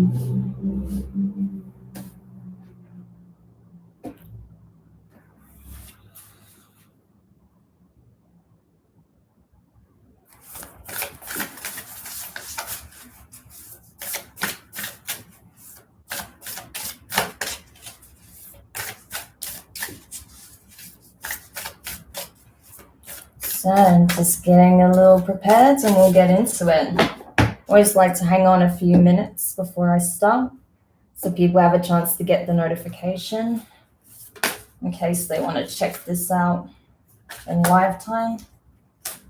So I'm just getting a little prepared and we'll get into it. Always like to hang on a few minutes before I start so people have a chance to get the notification in case they want to check this out in live time.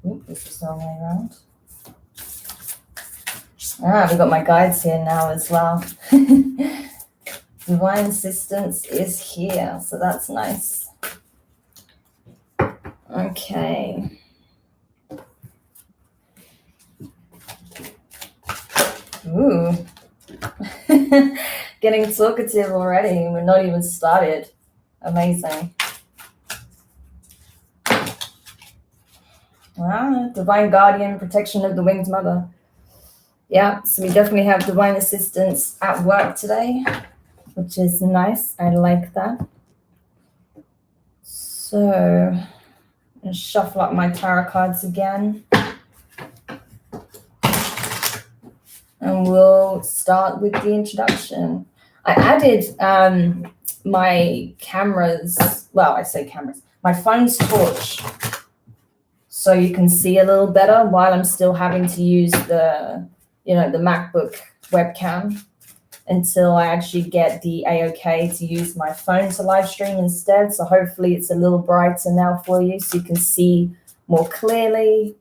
Oop, this is the wrong way around. We've got my guides here now as well. Divine Assistance is here, so that's nice. Okay. Ooh. Getting talkative already. We're not even started. Amazing. Wow, Divine Guardian, Protection of the Winged Mother. Yeah, so we definitely have Divine Assistance at work today, which is nice. I like that. So, I'll shuffle up my tarot cards again. And we'll start with the introduction. I added my cameras, well, I say cameras, my phone's torch, so you can see a little better while I'm still having to use the MacBook webcam until I actually get the A-OK to use my phone to live stream instead. So hopefully it's a little brighter now for you so you can see more clearly.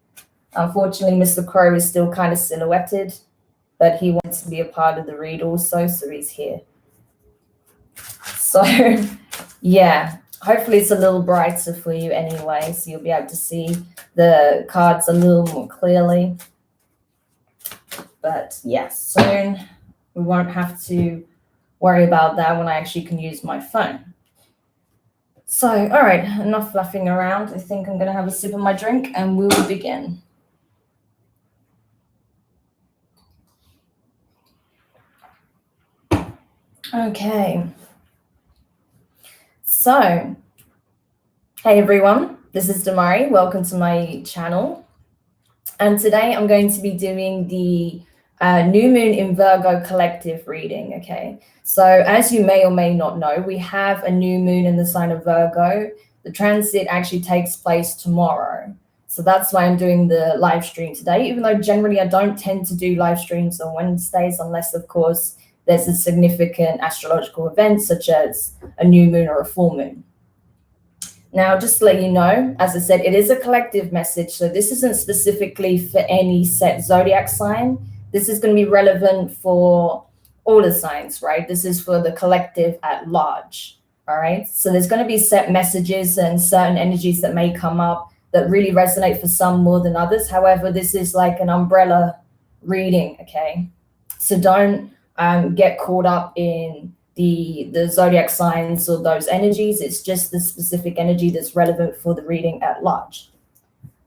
Unfortunately, Mr. Crow is still kind of silhouetted, but he wants to be a part of the read also, so he's here. So, yeah, hopefully it's a little brighter for you anyway, so you'll be able to see the cards a little more clearly. But yes, soon we won't have to worry about that when I actually can use my phone. So, all right, enough fluffing around. I think I'm going to have a sip of my drink and we will begin. Okay. So, hey everyone, this is Damari. Welcome to my channel. And today I'm going to be doing the New Moon in Virgo collective reading, okay? So as you may or may not know, we have a new moon in the sign of Virgo. The transit actually takes place tomorrow. So that's why I'm doing the live stream today, even though generally I don't tend to do live streams on Wednesdays, unless of course there's a significant astrological event such as a new moon or a full moon. Now, just to let you know, as I said, it is a collective message. So this isn't specifically for any set zodiac sign. This is going to be relevant for all the signs, right? This is for the collective at large, all right? So there's going to be set messages and certain energies that may come up that really resonate for some more than others. However, this is like an umbrella reading, okay? So don't get caught up in the zodiac signs or those energies. It's just the specific energy that's relevant for the reading at large.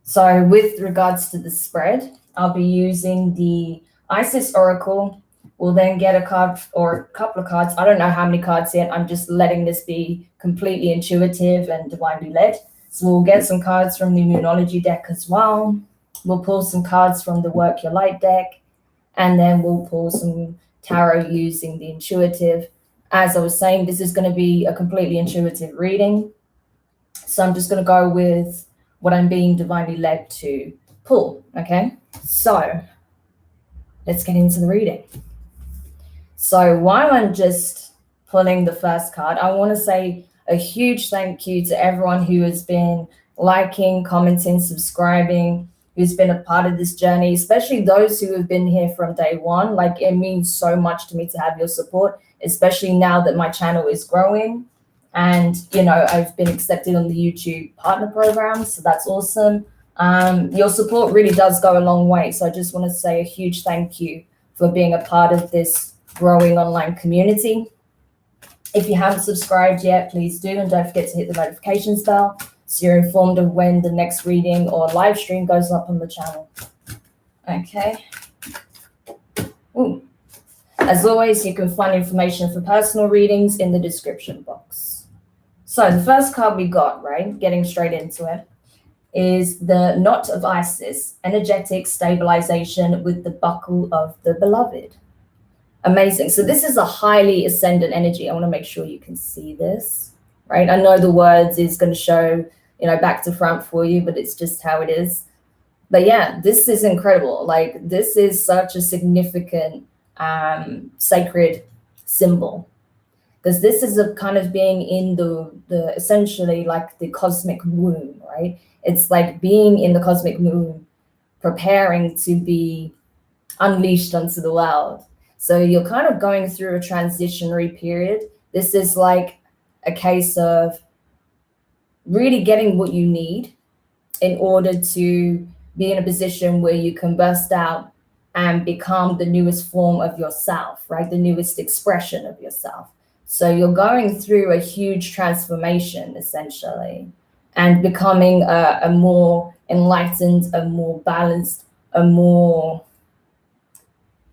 So with regards to the spread, I'll be using the Isis Oracle. We'll then get a card or a couple of cards. I don't know how many cards yet. I'm just letting this be completely intuitive and divinely led. So we'll get some cards from the Moonology deck as well. We'll pull some cards from the Work Your Light deck. And then we'll pull some tarot using the intuitive. As I was saying, this is going to be a completely intuitive reading. So I'm just going to go with what I'm being divinely led to pull, okay? So let's get into the reading. So while I'm just pulling the first card, I want to say a huge thank you to everyone who has been liking, commenting, subscribing, who's been a part of this journey, especially those who have been here from day one. Like, it means so much to me to have your support, especially now that my channel is growing. And, you know, I've been accepted on the YouTube partner program, so that's awesome. Your support really does go a long way. So I just want to say a huge thank you for being a part of this growing online community. If you haven't subscribed yet, please do. And don't forget to hit the notifications bell so you're informed of when the next reading or live stream goes up on the channel. Okay. Ooh. As always, you can find information for personal readings in the description box. So the first card we got, right, getting straight into it, is the Knot of Isis, energetic stabilization with the buckle of the beloved. Amazing. So this is a highly ascendant energy. I want to make sure you can see this, right? I know the words is going to show, back to front for you, but it's just how it is. But yeah, this is incredible. Like, this is such a significant sacred symbol, because this is a kind of being in the essentially like the cosmic womb, right? It's like being in the cosmic womb, preparing to be unleashed onto the world. So you're kind of going through a transitionary period. This is like a case of really getting what you need in order to be in a position where you can burst out and become the newest form of yourself, right? The newest expression of yourself. So you're going through a huge transformation, essentially, and becoming a more enlightened, a more balanced, a more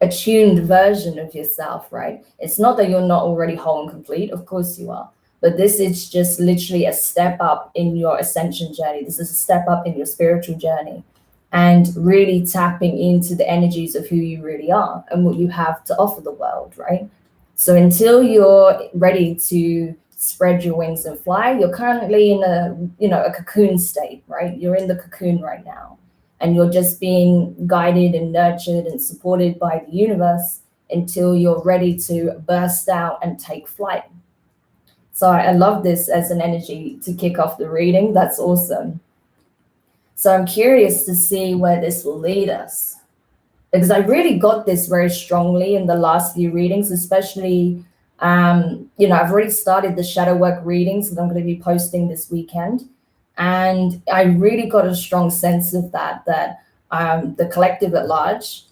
attuned version of yourself, right? It's not that you're not already whole and complete. Of course you are. But this is just literally a step up in your ascension journey. This is a step up in your spiritual journey, and really tapping into the energies of who you really are and what you have to offer the world, right? So until you're ready to spread your wings and fly, you're currently in a cocoon state, right? You're in the cocoon right now, and you're just being guided and nurtured and supported by the universe until you're ready to burst out and take flight. So I love this as an energy to kick off the reading. That's awesome. So I'm curious to see where this will lead us, because I really got this very strongly in the last few readings, especially, I've already started the shadow work readings that I'm going to be posting this weekend. And I really got a strong sense of that the collective at large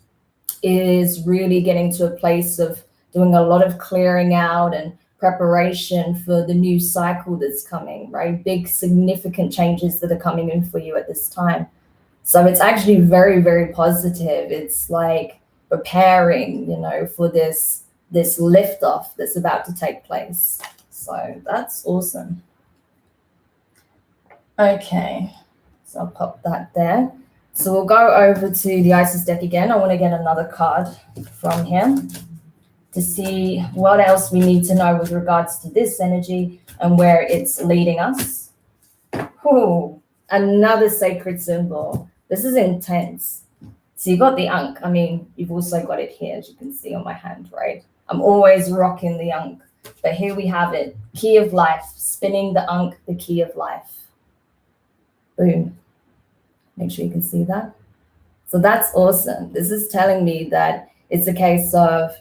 is really getting to a place of doing a lot of clearing out and preparation for the new cycle that's coming, right? Big, significant changes that are coming in for you at this time. So it's actually very, very positive. It's like preparing, for this liftoff that's about to take place. So that's awesome. Okay, so I'll pop that there. So we'll go over to the Isis deck again. I want to get another card from here to see what else we need to know with regards to this energy and where it's leading us. Ooh, another sacred symbol. This is intense. So you got the Ankh. I mean, you've also got it here, as you can see on my hand, right? I'm always rocking the Ankh. But here we have it. Key of life. Spinning the Ankh, the key of life. Boom. Make sure you can see that. So that's awesome. This is telling me that it's a case of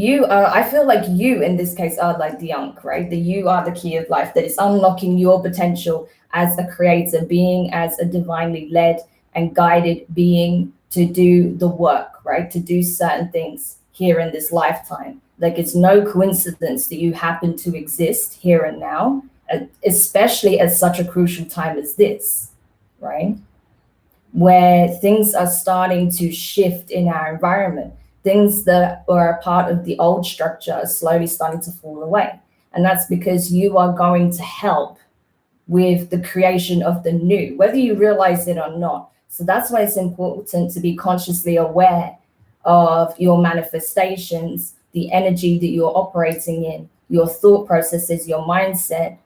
I feel like you in this case are like the Ankh, right? You are the key of life that is unlocking your potential as a creator being, as a divinely led and guided being to do the work, right? To do certain things here in this lifetime. Like, it's no coincidence that you happen to exist here and now, especially at such a crucial time as this, right? Where things are starting to shift in our environment. Things that were a part of the old structure are slowly starting to fall away. And that's because you are going to help with the creation of the new, whether you realize it or not. So that's why it's important to be consciously aware of your manifestations, the energy that you're operating in, your thought processes, your mindset,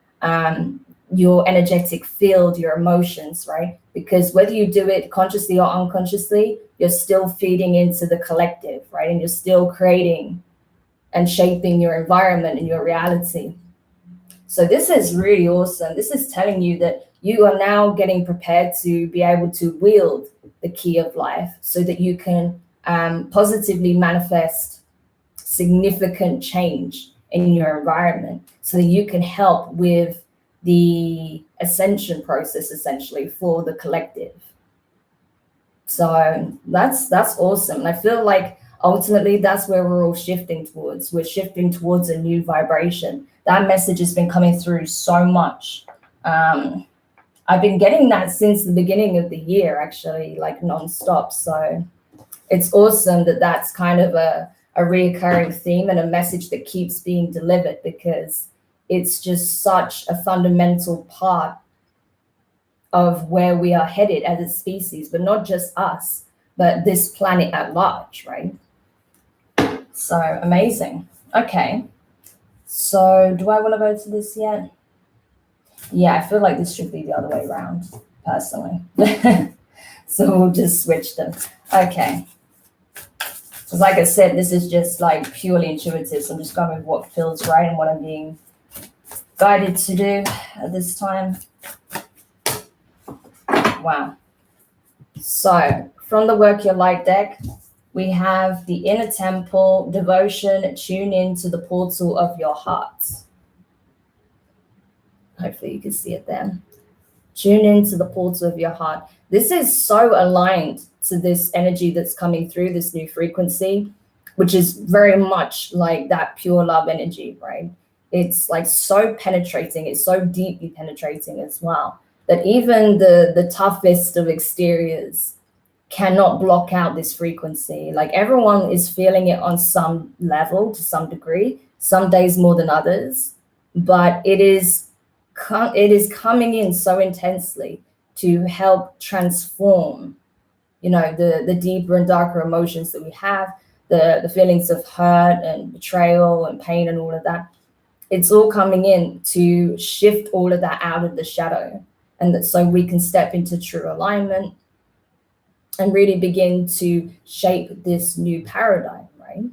your energetic field, your emotions, right? Because whether you do it consciously or unconsciously, you're still feeding into the collective, right? And you're still creating and shaping your environment and your reality. So this is really awesome. This is telling you that you are now getting prepared to be able to wield the key of life so that you can positively manifest significant change in your environment, so that you can help with the ascension process, essentially, for the collective. So that's awesome. And I feel like ultimately that's where we're all shifting towards. We're shifting towards a new vibration. That message has been coming through so much. I've been getting that since the beginning of the year, actually, like nonstop. So It's awesome that that's kind of a reoccurring theme and a message that keeps being delivered, because it's just such a fundamental part of where we are headed as a species, but not just us, but this planet at large, right? So amazing. Okay. So do I want to go to this yet? Yeah, I feel like this should be the other way around, personally. So we'll just switch them. Okay. Because like I said, this is just like purely intuitive. So I'm just going with what feels right and what I'm being guided to do at this time. Wow. So from the Work Your Light deck, we have the Inner Temple, Devotion, Tune in to the portal of your heart. Hopefully you can see it there. Tune into the portal of your heart. This is so aligned to this energy that's coming through, this new frequency, which is very much like that pure love energy, right? It's like so penetrating. It's so deeply penetrating as well, that even the toughest of exteriors cannot block out this frequency. Like everyone is feeling it on some level, to some degree, some days more than others, but it is coming in so intensely to help transform, you know, the deeper and darker emotions that we have, the feelings of hurt and betrayal and pain and all of that. It's all coming in to shift all of that out of the shadow, and that so we can step into true alignment and really begin to shape this new paradigm, right?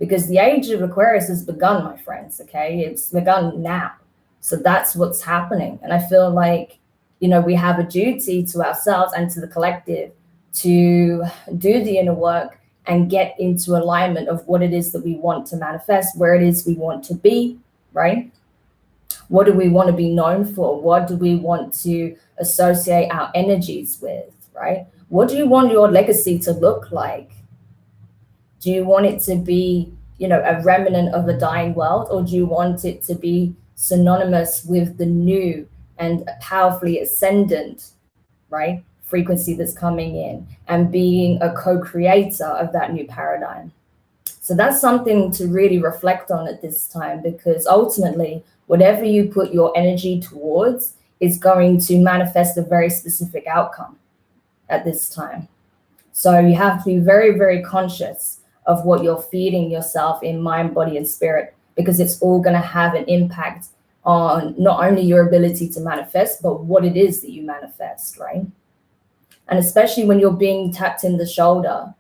Because the age of Aquarius has begun, my friends, okay? It's begun now. So that's what's happening. And I feel like, you know, we have a duty to ourselves and to the collective to do the inner work and get into alignment of what it is that we want to manifest, where it is we want to be, right? What do we want to be known for? What do we want to associate our energies with, right? What do you want your legacy to look like? Do you want it to be, you know, a remnant of a dying world, or do you want it to be synonymous with the new and powerfully ascendant, right, frequency that's coming in, and being a co-creator of that new paradigm? So that's something to really reflect on at this time, because ultimately, whatever you put your energy towards is going to manifest a very specific outcome at this time. So you have to be very, very conscious of what you're feeding yourself in mind, body, and spirit, because it's all going to have an impact on not only your ability to manifest, but what it is that you manifest, right? And especially when you're being tapped in the shoulder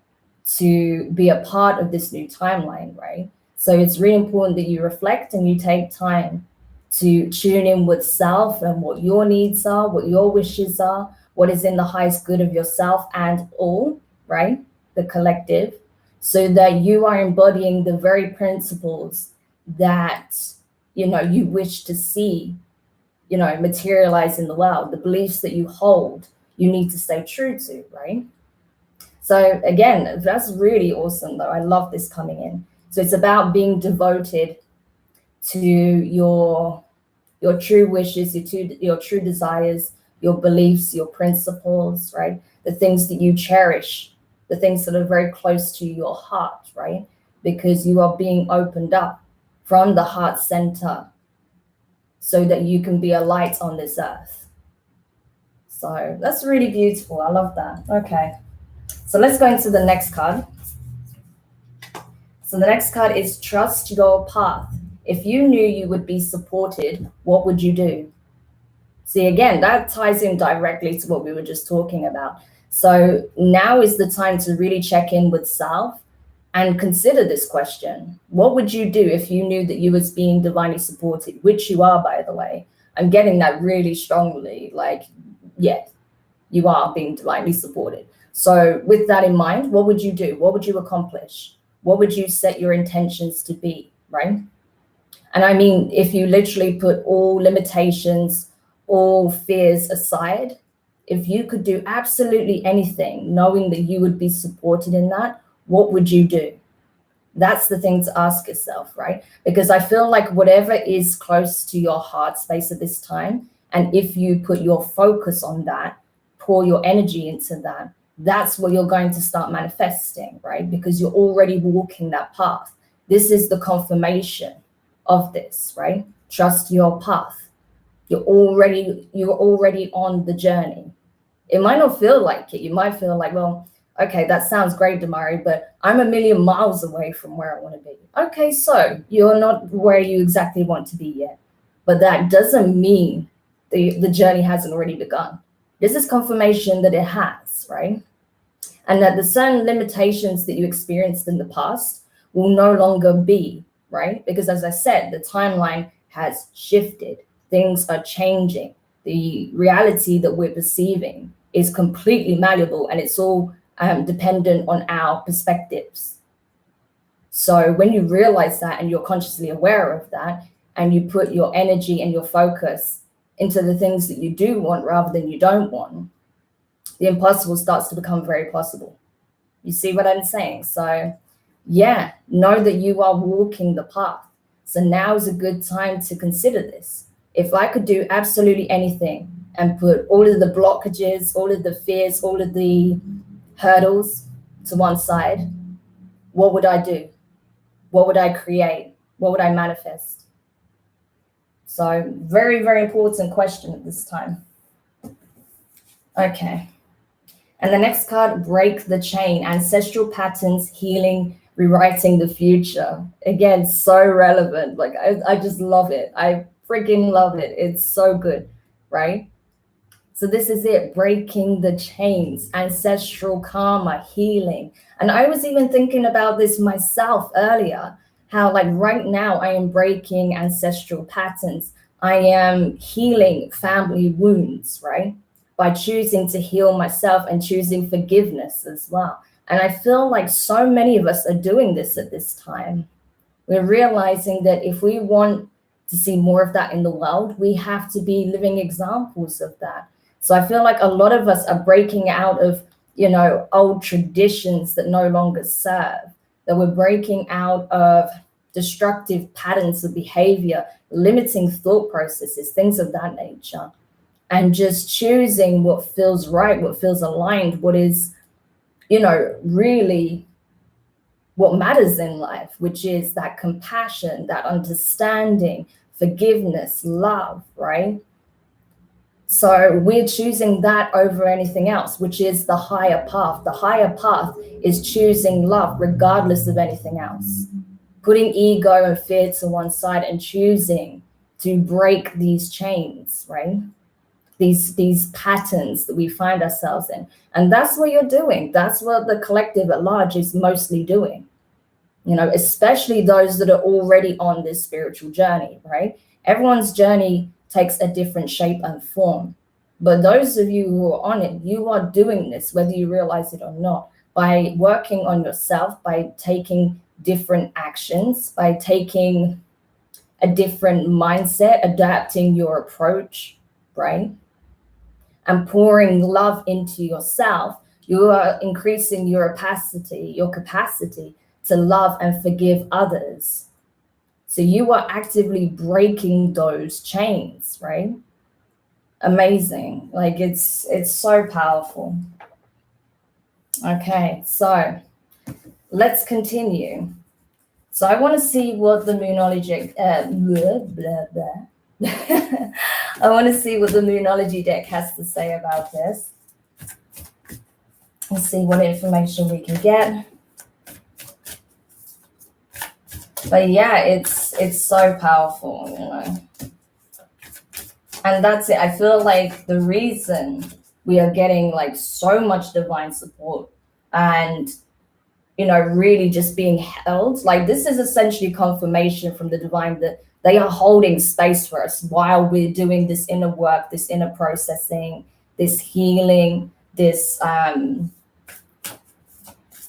to be a part of this new timeline, right? So it's really important that you reflect and you take time to tune in with self and what your needs are, what your wishes are, what is in the highest good of yourself and all, right? The collective, so that you are embodying the very principles that, you know, you wish to see, you know, materialize in the world. The beliefs that you hold, you need to stay true to, right? So again, that's really awesome though. I love this coming in. So it's about being devoted to your true wishes, your true desires, your beliefs, your principles, right? The things that you cherish, the things that are very close to your heart, right? Because you are being opened up from the heart center so that you can be a light on this earth. So that's really beautiful. I love that. Okay. So let's go into the next card. So the next card is Trust Your Path. If you knew you would be supported, what would you do? See, again, that ties in directly to what we were just talking about. So now is the time to really check in with self and consider this question. What would you do if you knew that you was being divinely supported, which you are, by the way? I'm getting that really strongly. Like, yeah, you are being divinely supported. So with that in mind, what would you do? What would you accomplish? What would you set your intentions to be, right? And I mean, if you literally put all limitations, all fears aside, if you could do absolutely anything, knowing that you would be supported in that, what would you do? That's the thing to ask yourself, right? Because I feel like whatever is close to your heart space at this time, and if you put your focus on that, pour your energy into that, that's what you're going to start manifesting, right? Because you're already walking that path. This is the confirmation of this, right? Trust your path. You're already on the journey. It might not feel like it. You might feel like, well, okay, that sounds great, Damari, but I'm a million miles away from where I want to be. Okay, so you're not where you exactly want to be yet. But that doesn't mean the journey hasn't already begun. This is confirmation that it has, right? And that the certain limitations that you experienced in the past will no longer be, right? Because as I said, the timeline has shifted. Things are changing. The reality that we're perceiving is completely malleable, and it's all dependent on our perspectives. So when you realize that and you're consciously aware of that, and you put your energy and your focus into the things that you do want rather than you don't want, the impossible starts to become very possible. You see what I'm saying? So yeah, know that you are walking the path. So now is a good time to consider this. If I could do absolutely anything and put all of the blockages, all of the fears, all of the hurdles to one side, what would I do? What would I create? What would I manifest? So very, very important question at this time. Okay. And the next card, break the chain, ancestral patterns, healing, rewriting the future. Again, so relevant. Like I just love it. I freaking love it. It's so good, right? So this is it, breaking the chains, ancestral karma, healing. And I was even thinking about this myself earlier, how like right now I am breaking ancestral patterns. I am healing family wounds, right? By choosing to heal myself and choosing forgiveness as well. And I feel like so many of us are doing this at this time. We're realizing that if we want to see more of that in the world, we have to be living examples of that. So I feel like a lot of us are breaking out of, old traditions that no longer serve, that we're breaking out of destructive patterns of behavior, limiting thought processes, things of that nature, and just choosing what feels right, what feels aligned, what is, really what matters in life, which is that compassion, that understanding, forgiveness, love, right? So we're choosing that over anything else, which is the higher path. The higher path is choosing love regardless of anything else, putting ego and fear to one side and choosing to break these chains, right? These patterns that we find ourselves in. And that's what you're doing. That's what the collective at large is mostly doing, especially those that are already on this spiritual journey, right? Everyone's journey takes a different shape and form. But those of you who are on it, you are doing this, whether you realize it or not, by working on yourself, by taking different actions, by taking a different mindset, adapting your approach, right? And pouring love into yourself, you are increasing your capacity to love and forgive others. So you are actively breaking those chains, right? Amazing. Like it's so powerful. Okay, so let's continue. So I want to see what the Moonology I want to see what the Moonology deck has to say about this. Let's see what information we can get. But yeah, it's so powerful, And that's it. I feel like the reason we are getting like so much divine support and, really just being held, like this is essentially confirmation from the divine that they are holding space for us while we're doing this inner work, this inner processing, this healing, this,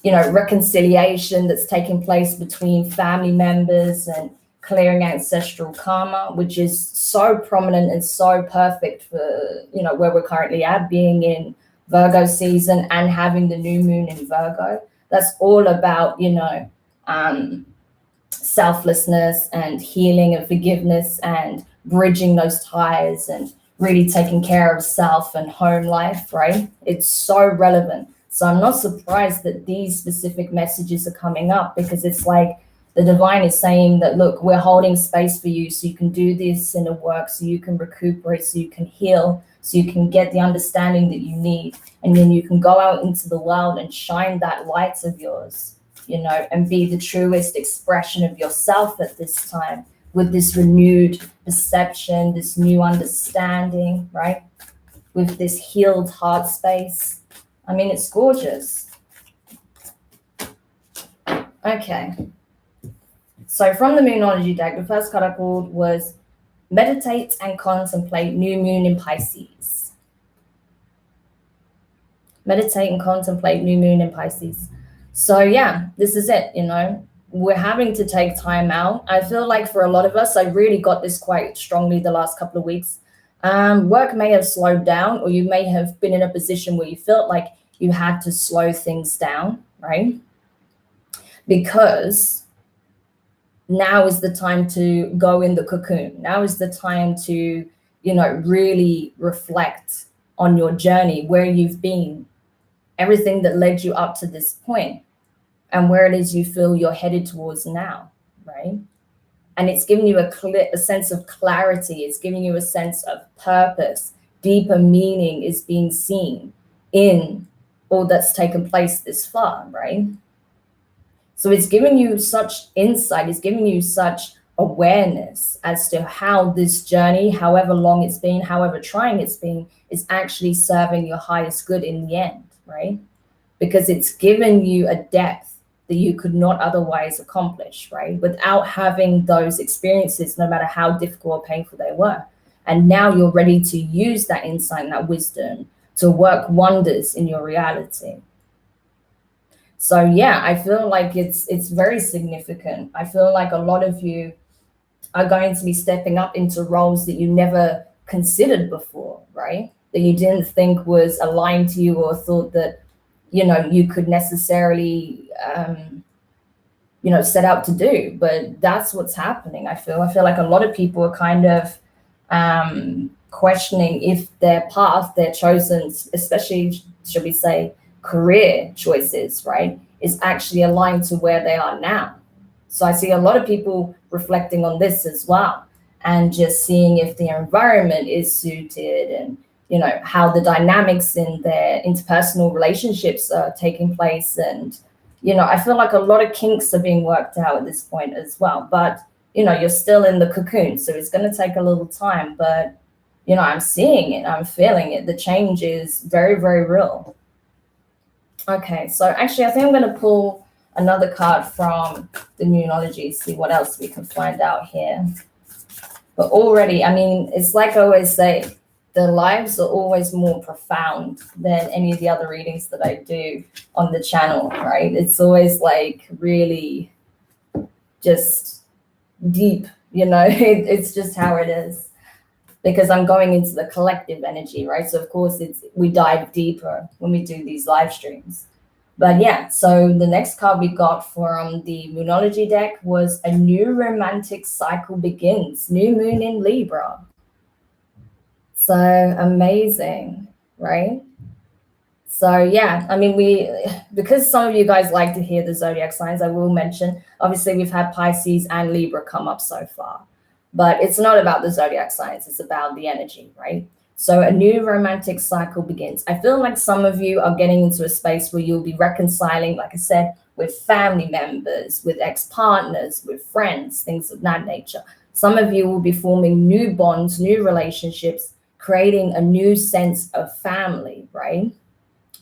reconciliation that's taking place between family members and clearing ancestral karma, which is so prominent and so perfect for, where we're currently at, being in Virgo season and having the new moon in Virgo. That's all about, selflessness and healing and forgiveness and bridging those ties and really taking care of self and home life, right? It's so relevant. So I'm not surprised that these specific messages are coming up, because it's like the divine is saying that, look, we're holding space for you so you can do this inner work, so you can recuperate, so you can heal, so you can get the understanding that you need. And then you can go out into the world and shine that light of yours, you know, and be the truest expression of yourself at this time, with this renewed perception, this new understanding, right? With this healed heart space. I mean, it's gorgeous. Okay. So from the Moonology deck, the first card I pulled was Meditate and Contemplate New Moon in Pisces. Meditate and contemplate new moon in Pisces. So yeah, this is it, you know. We're having to take time out. I feel like for a lot of us, I really got this quite strongly the last couple of weeks. Work may have slowed down, or you may have been in a position where you felt like you had to slow things down, right? Because now is the time to go in the cocoon. Now is the time to, you know, really reflect on your journey, where you've been, everything that led you up to this point, and where it is you feel you're headed towards now, right? And it's giving you a sense of clarity. It's giving you a sense of purpose. Deeper meaning is being seen in all that's taken place this far, right? So it's giving you such insight. It's giving you such awareness as to how this journey, however long it's been, however trying it's been, is actually serving your highest good in the end, right? Because it's given you a depth that you could not otherwise accomplish, right? Without having those experiences, no matter how difficult or painful they were. And now you're ready to use that insight and that wisdom to work wonders in your reality. So yeah, I feel like it's very significant. I feel like a lot of you are going to be stepping up into roles that you never considered before, right? That you didn't think was aligned to you, or thought that, you know, you could necessarily, you know, set out to do. But that's what's happening. I feel like a lot of people are kind of questioning if their path, their chosen, especially, should we say, career choices, right, is actually aligned to where they are now. So I see a lot of people reflecting on this as well, and just seeing if the environment is suited, and, you know, how the dynamics in their interpersonal relationships are taking place. And, you know, I feel like a lot of kinks are being worked out at this point as well. But, you know, you're still in the cocoon, so it's going to take a little time. But, you know, I'm seeing it, I'm feeling it. The change is very, very real. Okay, so actually, I think I'm going to pull another card from the Moonology, see what else we can find out here. But already, I mean, it's like I always say, the lives are always more profound than any of the other readings that I do on the channel, right? It's always like really just deep, you know, it's just how it is. Because I'm going into the collective energy, right? So of course we dive deeper when we do these live streams. But yeah, so the next card we got from the Moonology deck was A New Romantic Cycle Begins, New Moon in Libra. So amazing, right? So yeah, I mean, because some of you guys like to hear the zodiac signs, I will mention, obviously we've had Pisces and Libra come up so far. But it's not about the zodiac signs, it's about the energy, right? So a new romantic cycle begins. I feel like some of you are getting into a space where you'll be reconciling, like I said, with family members, with ex-partners, with friends, things of that nature. Some of you will be forming new bonds, new relationships, creating a new sense of family, right?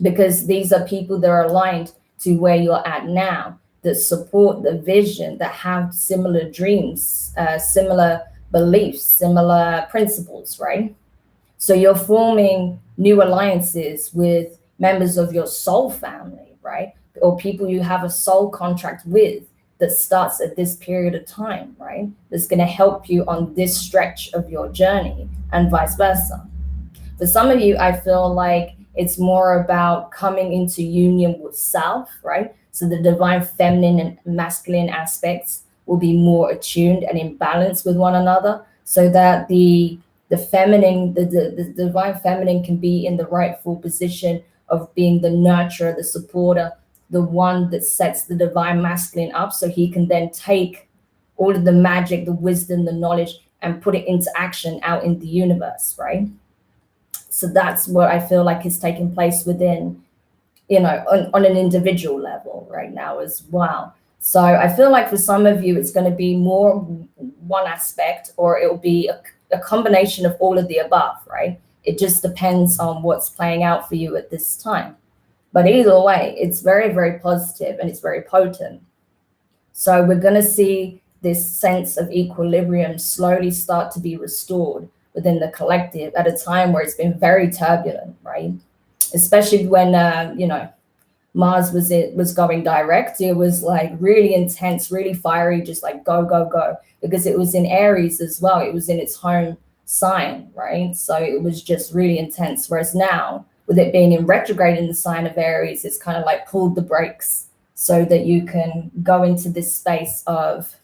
Because these are people that are aligned to where you're at now, that support the vision, that have similar dreams, similar beliefs, similar principles, right? So you're forming new alliances with members of your soul family, right? Or people you have a soul contract with that starts at this period of time, right? That's going to help you on this stretch of your journey, and vice versa. For some of you, I feel like it's more about coming into union with self, right? So the divine feminine and masculine aspects will be more attuned and in balance with one another, so that the feminine, the divine feminine can be in the rightful position of being the nurturer, the supporter, the one that sets the divine masculine up so he can then take all of the magic, the wisdom, the knowledge, and put it into action out in the universe, right? So that's what I feel like is taking place within, on an individual level right now as well. So I feel like for some of you, it's going to be more one aspect, or it will be a combination of all of the above, right? It just depends on what's playing out for you at this time. But either way, it's very, very positive and it's very potent. So we're going to see this sense of equilibrium slowly start to be restored within the collective at a time where it's been very turbulent, right? Especially when, Mars was going direct. It was like really intense, really fiery, just like go, go, go, because it was in Aries as well. It was in its home sign, right? So it was just really intense. Whereas now, with it being in retrograde in the sign of Aries, it's kind of like pulled the brakes so that you can go into this space of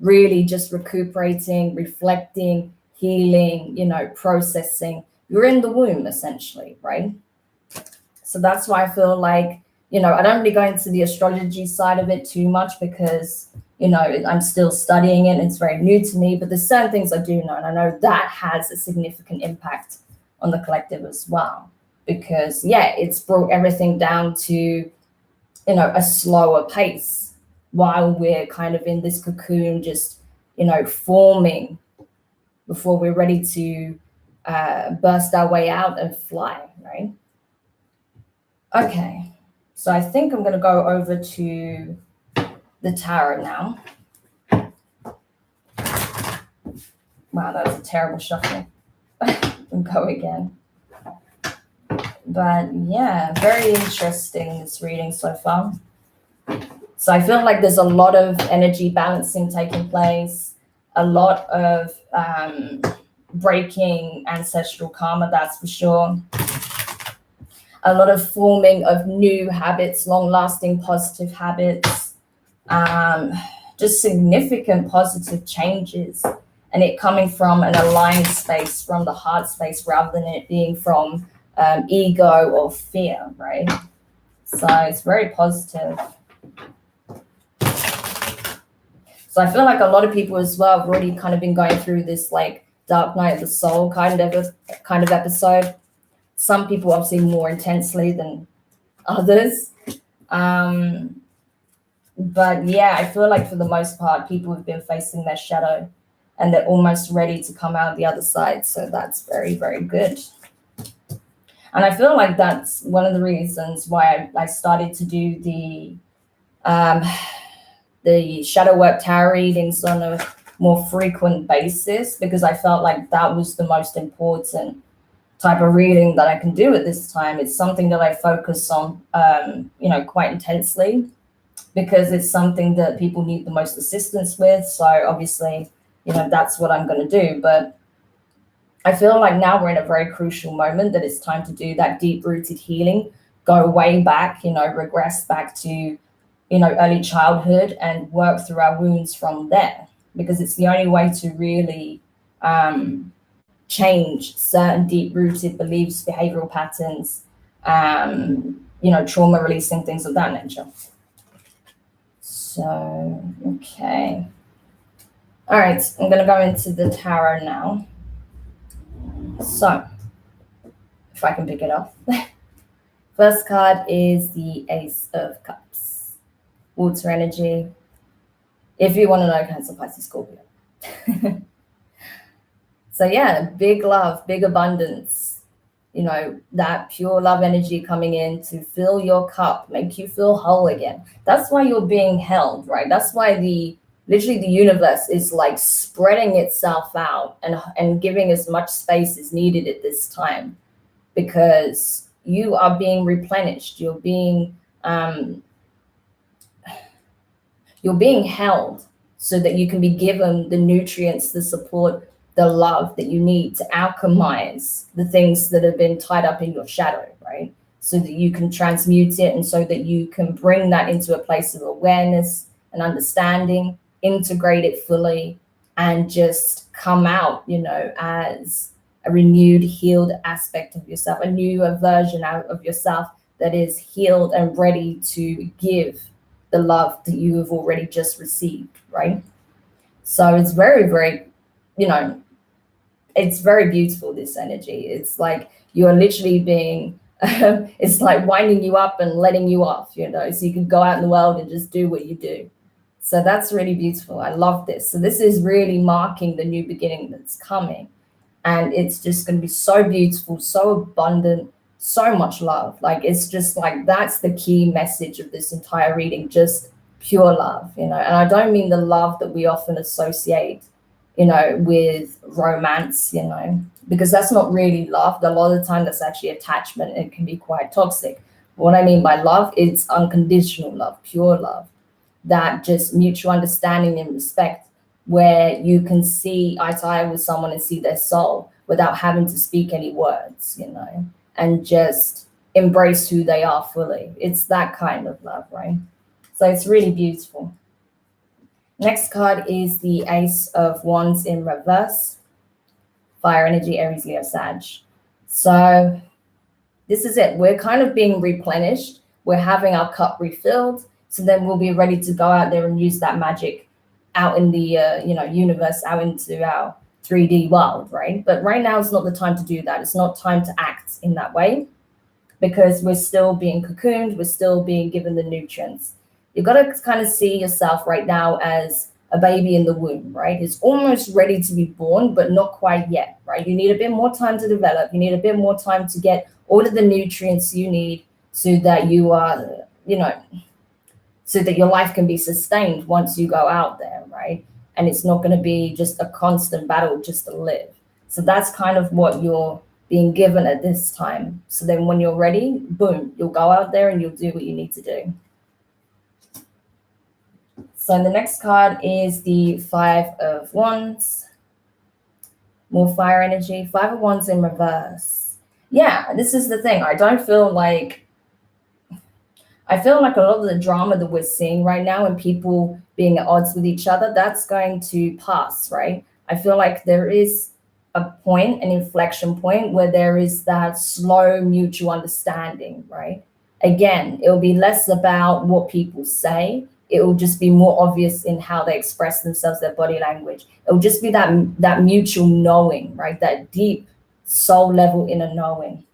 really just recuperating, reflecting, healing, processing. You're in the womb essentially, right? So that's why I feel like, I don't really go into the astrology side of it too much because, I'm still studying it and it's very new to me, but there's certain things I do know. And I know that has a significant impact on the collective as well, because it's brought everything down to, a slower pace while we're kind of in this cocoon, just, forming before we're ready to burst our way out and fly, right? Okay, so I think I'm going to go over to the tarot now. Wow, that was a terrible shuffle. And go again. But yeah, very interesting, this reading so far. So I feel like there's a lot of energy balancing taking place, a lot of breaking ancestral karma, that's for sure. A lot of forming of new habits, long-lasting positive habits, just significant positive changes, and it coming from an aligned space, from the heart space, rather than it being from ego or fear, right? So it's very positive. So I feel like a lot of people as well have already kind of been going through this like dark night of the soul kind of episode. Some people obviously more intensely than others. But yeah, I feel like for the most part, people have been facing their shadow and they're almost ready to come out the other side. So that's very, very good. And I feel like that's one of the reasons why I started to do the shadow work tarot readings on a more frequent basis, because I felt like that was the most important type of reading that I can do at this time. It's something that I focus on, quite intensely, because it's something that people need the most assistance with. So obviously, that's what I'm going to do. But I feel like now we're in a very crucial moment that it's time to do that deep-rooted healing, go way back, regress back to, early childhood and work through our wounds from there, because it's the only way to really change certain deep-rooted beliefs, behavioral patterns, trauma releasing, things of that nature. So, okay. All right, I'm going to go into the tarot now. So, if I can pick it up. First card is the Ace of Cups. Water energy. If you want to know, Cancer, Pisces, Scorpio. So yeah, big love, big abundance, that pure love energy coming in to fill your cup, make you feel whole again. That's why you're being held, right? That's why literally the universe is like spreading itself out and giving as much space as needed at this time, because you are being replenished. You're being held so that you can be given the nutrients, the support, the love that you need to alchemize the things that have been tied up in your shadow, right? So that you can transmute it, and so that you can bring that into a place of awareness and understanding, integrate it fully, and just come out, as a renewed, healed aspect of yourself, a new version out of yourself that is healed and ready to give the love that you have already just received, right? So it's very, very, it's very beautiful, this energy. It's like you are literally being, it's like winding you up and letting you off, so you can go out in the world and just do what you do. So that's really beautiful. I love this. So this is really marking the new beginning that's coming. And it's just going to be so beautiful, so abundant, so much love. Like, it's just like, that's the key message of this entire reading, just pure love, And I don't mean the love that we often associate, with romance, because that's not really love. A lot of the time that's actually attachment, and it can be quite toxic. What I mean by love is unconditional love, pure love, that just mutual understanding and respect, where you can see eye to eye with someone and see their soul without having to speak any words, and just embrace who they are fully. It's that kind of love, right? So it's really beautiful. Next card is the Ace of Wands in reverse. Fire energy, Aries, Leo, Sag. So this is it. We're kind of being replenished. We're having our cup refilled. So then we'll be ready to go out there and use that magic out in the universe, out into our 3D world, right? But right now is not the time to do that. It's not time to act in that way, because we're still being cocooned. We're still being given the nutrients. You've got to kind of see yourself right now as a baby in the womb, right? It's almost ready to be born, but not quite yet, right? You need a bit more time to develop. You need a bit more time to get all of the nutrients you need so that you are, so that your life can be sustained once you go out there, right? And it's not going to be just a constant battle just to live. So that's kind of what you're being given at this time. So then when you're ready, boom, you'll go out there and you'll do what you need to do. So the next card is the Five of Wands. More fire energy. Five of Wands in reverse. Yeah, this is the thing. I feel like a lot of the drama that we're seeing right now and people being at odds with each other, that's going to pass, right? I feel like there is a point, an inflection point, where there is that slow mutual understanding, right? Again, it'll be less about what people say. It will just be more obvious in how they express themselves, their body language. It'll just be that mutual knowing, right? That deep soul level inner knowing.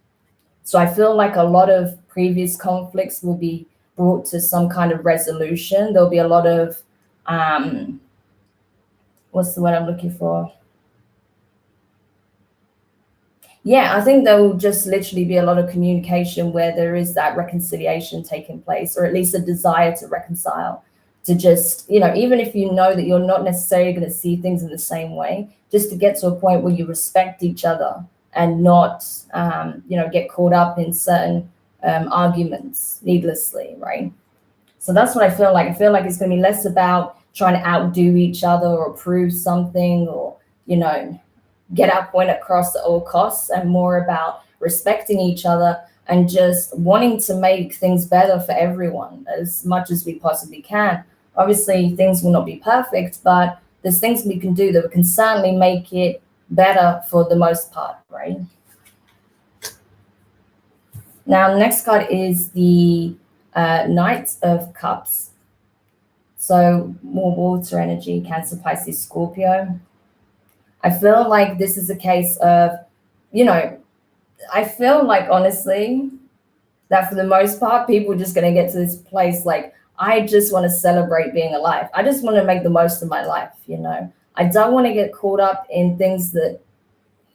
So I feel like a lot of previous conflicts will be brought to some kind of resolution. There'll be a lot of, what's the word I'm looking for? Yeah, I think there will just literally be a lot of communication where there is that reconciliation taking place, or at least a desire to reconcile, to just, even if you know that you're not necessarily going to see things in the same way, just to get to a point where you respect each other and not, get caught up in certain arguments needlessly, right? So that's what I feel like. I feel like it's going to be less about trying to outdo each other or prove something or, get our point across at all costs, and more about respecting each other and just wanting to make things better for everyone as much as we possibly can. Obviously, things will not be perfect, but there's things we can do that can certainly make it better for the most part, right? Now, the next card is the Knight of Cups. So more water energy, Cancer, Pisces, Scorpio. I feel like this is a case of, I feel like, honestly, that for the most part, people are just going to get to this place like, I just want to celebrate being alive. I just want to make the most of my life, I don't want to get caught up in things that,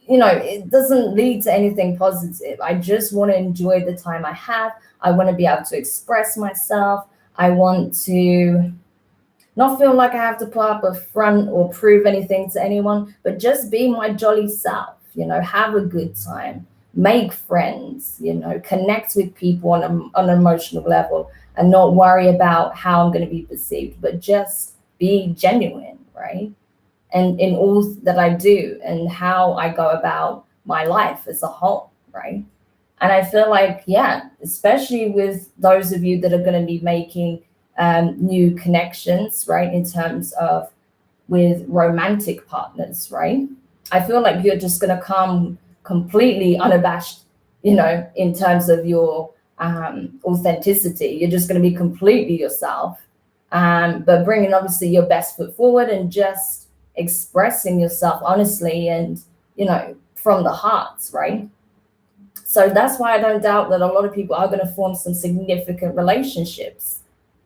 it doesn't lead to anything positive. I just want to enjoy the time I have. I want to be able to express myself. I want to not feel like I have to put up a front or prove anything to anyone, but just be my jolly self, have a good time, make friends, connect with people on an emotional level, and not worry about how I'm going to be perceived, but just be genuine, right? And in all that I do and how I go about my life as a whole, right? And I feel like, yeah, especially with those of you that are going to be making new connections, right, in terms of with romantic partners, right? I feel like you're just going to come completely unabashed, in terms of your authenticity. You're just going to be completely yourself, but bringing obviously your best foot forward and just expressing yourself honestly and, from the heart, right? So that's why I don't doubt that a lot of people are going to form some significant relationships,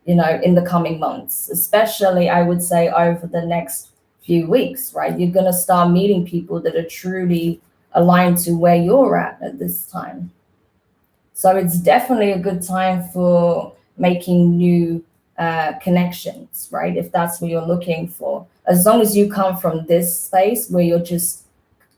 in the coming months, especially I would say over the next few weeks, right? You're going to start meeting people that are truly aligned to where you're at this time. So it's definitely a good time for making new connections, right? If that's what you're looking for. As long as you come from this space where you're just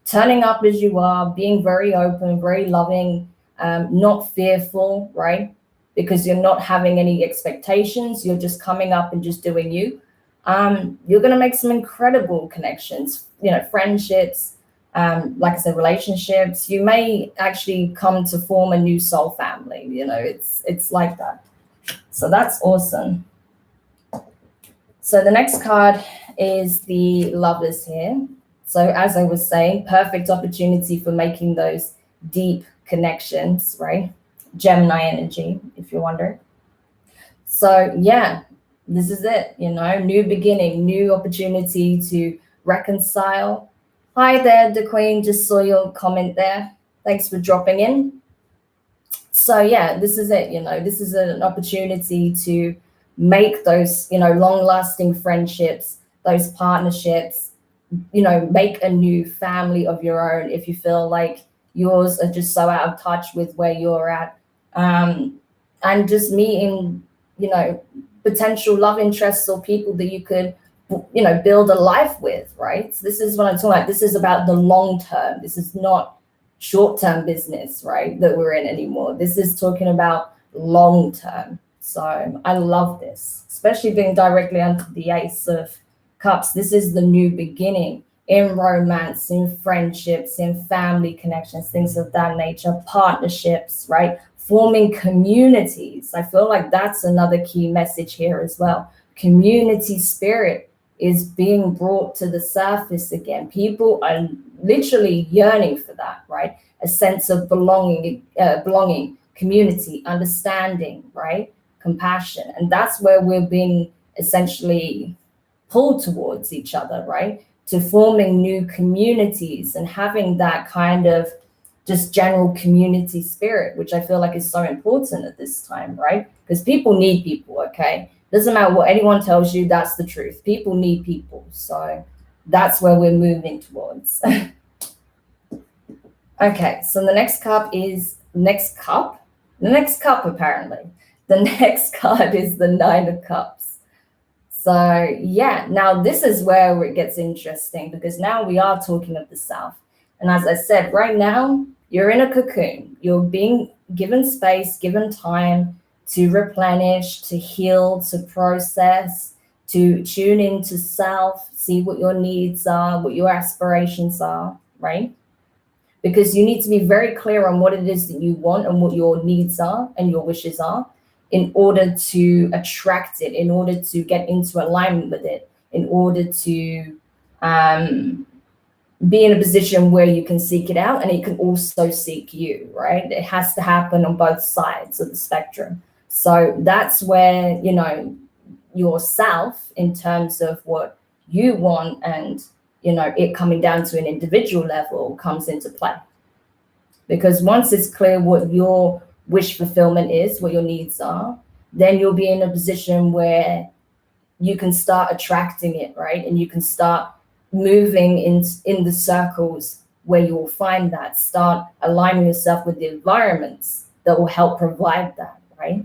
turning up as you are, being very open, very loving, not fearful, right? Because you're not having any expectations. You're just coming up and just doing you. You're going to make some incredible connections, friendships, like I said, relationships. You may actually come to form a new soul family. It's like that. So that's awesome. So the next card is the Lovers here. So as I was saying, perfect opportunity for making those deep connections, right? Gemini energy, if you're wondering. So yeah, this is it, new beginning, new opportunity to reconcile. Hi there, the Queen, just saw your comment there. Thanks for dropping in. So yeah, this is it, this is an opportunity to make those, long-lasting friendships, those partnerships, make a new family of your own if you feel like yours are just so out of touch with where you're at. And just meeting, potential love interests or people that you could, build a life with, right? So this is what I'm talking about. This is about the long term. This is not short-term business, right, that we're in anymore. This is talking about long term. So I love this, especially being directly under the Ace of Cups. This is the new beginning in romance, in friendships, in family connections, things of that nature, partnerships, right? Forming communities. I feel like that's another key message here as well. Community spirit is being brought to the surface again. People are literally yearning for that, right? A sense of belonging, community, understanding, right? Compassion. And that's where we're being essentially pulled towards each other, right? To forming new communities and having that kind of just general community spirit, which I feel like is so important at this time, right? Because people need people, okay? Doesn't matter what anyone tells you, that's the truth. People need people. So that's where we're moving towards. Okay, so the next cup apparently. The next card is the Nine of Cups. So yeah, now this is where it gets interesting because now we are talking of the South. And as I said, right now, you're in a cocoon. You're being given space, given time to replenish, to heal, to process, to tune into self, see what your needs are, what your aspirations are, right? Because you need to be very clear on what it is that you want and what your needs are and your wishes are in order to attract it, in order to get into alignment with it, in order to be in a position where you can seek it out and it can also seek you, right? It has to happen on both sides of the spectrum. So that's where, yourself in terms of what you want and, it coming down to an individual level comes into play. Because once it's clear what your wish fulfillment is, what your needs are, then you'll be in a position where you can start attracting it, right? And you can start moving in the circles where you'll find that. Start aligning yourself with the environments that will help provide that, right?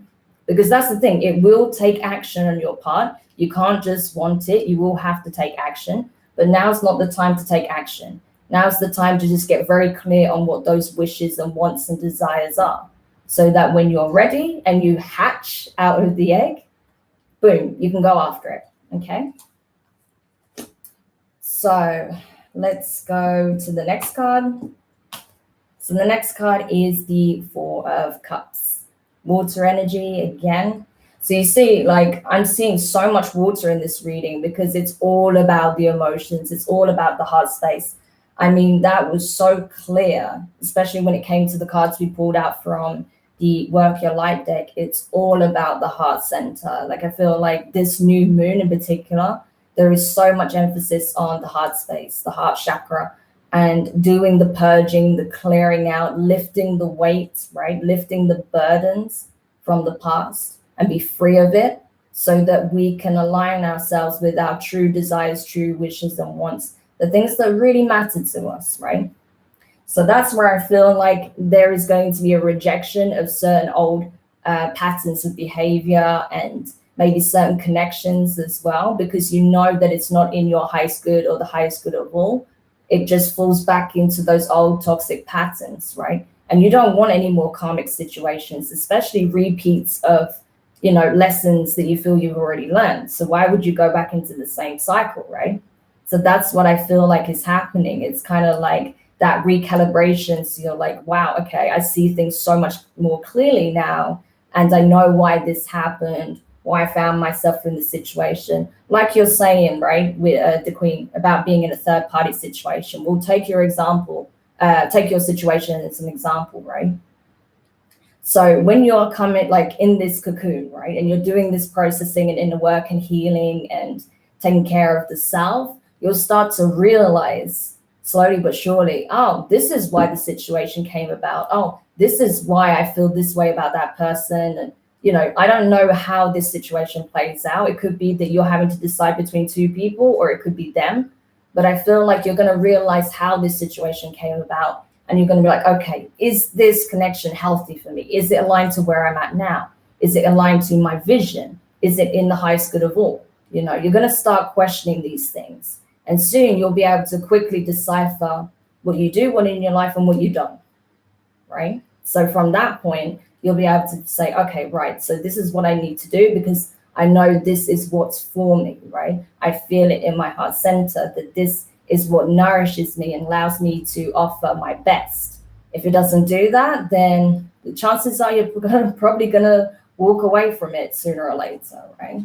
Because that's the thing, it will take action on your part. You can't just want it, you will have to take action. But now's not the time to take action. Now's the time to just get very clear on what those wishes and wants and desires are. So that when you're ready and you hatch out of the egg, boom, you can go after it, okay? So let's go to the next card. So the next card is the Four of Cups. Water energy again. So you see, like, I'm seeing so much water in this reading because it's all about the emotions. It's all about the heart space. I mean, that was so clear, especially when it came to the cards we pulled out from the Work Your Light deck. It's all about the heart center. Like, I feel like this new moon in particular, there is so much emphasis on the heart space, the heart chakra, and doing the purging, the clearing out, lifting the weights, right? Lifting the burdens from the past and be free of it so that we can align ourselves with our true desires, true wishes and wants, the things that really matter to us, right? So that's where I feel like there is going to be a rejection of certain old patterns of behavior and maybe certain connections as well, because you know that it's not in your highest good or the highest good of all. It just falls back into those old toxic patterns, right? And you don't want any more karmic situations, especially repeats of, lessons that you feel you've already learned. So why would you go back into the same cycle, right? So that's what I feel like is happening. It's kind of like that recalibration. So you're like, wow, okay, I see things so much more clearly now. And I know why this happened, why I found myself in this situation. Like you're saying, right, with the Queen, about being in a third party situation. We'll take your example, take your situation as an example, right? So when you're coming like in this cocoon, right, and you're doing this processing and inner work and healing and taking care of the self, you'll start to realize slowly but surely, oh, this is why the situation came about. Oh, this is why I feel this way about that person. And, I don't know how this situation plays out. It could be that you're having to decide between two people, or it could be them. But I feel like you're going to realize how this situation came about. And you're going to be like, okay, is this connection healthy for me? Is it aligned to where I'm at now? Is it aligned to my vision? Is it in the highest good of all? You're going to start questioning these things. And soon you'll be able to quickly decipher what you do want in your life and what you don't, right? So from that point, you'll be able to say, okay, right, so this is what I need to do because I know this is what's for me, right? I feel it in my heart center that this is what nourishes me and allows me to offer my best. If it doesn't do that, then the chances are you're probably going to walk away from it sooner or later, right?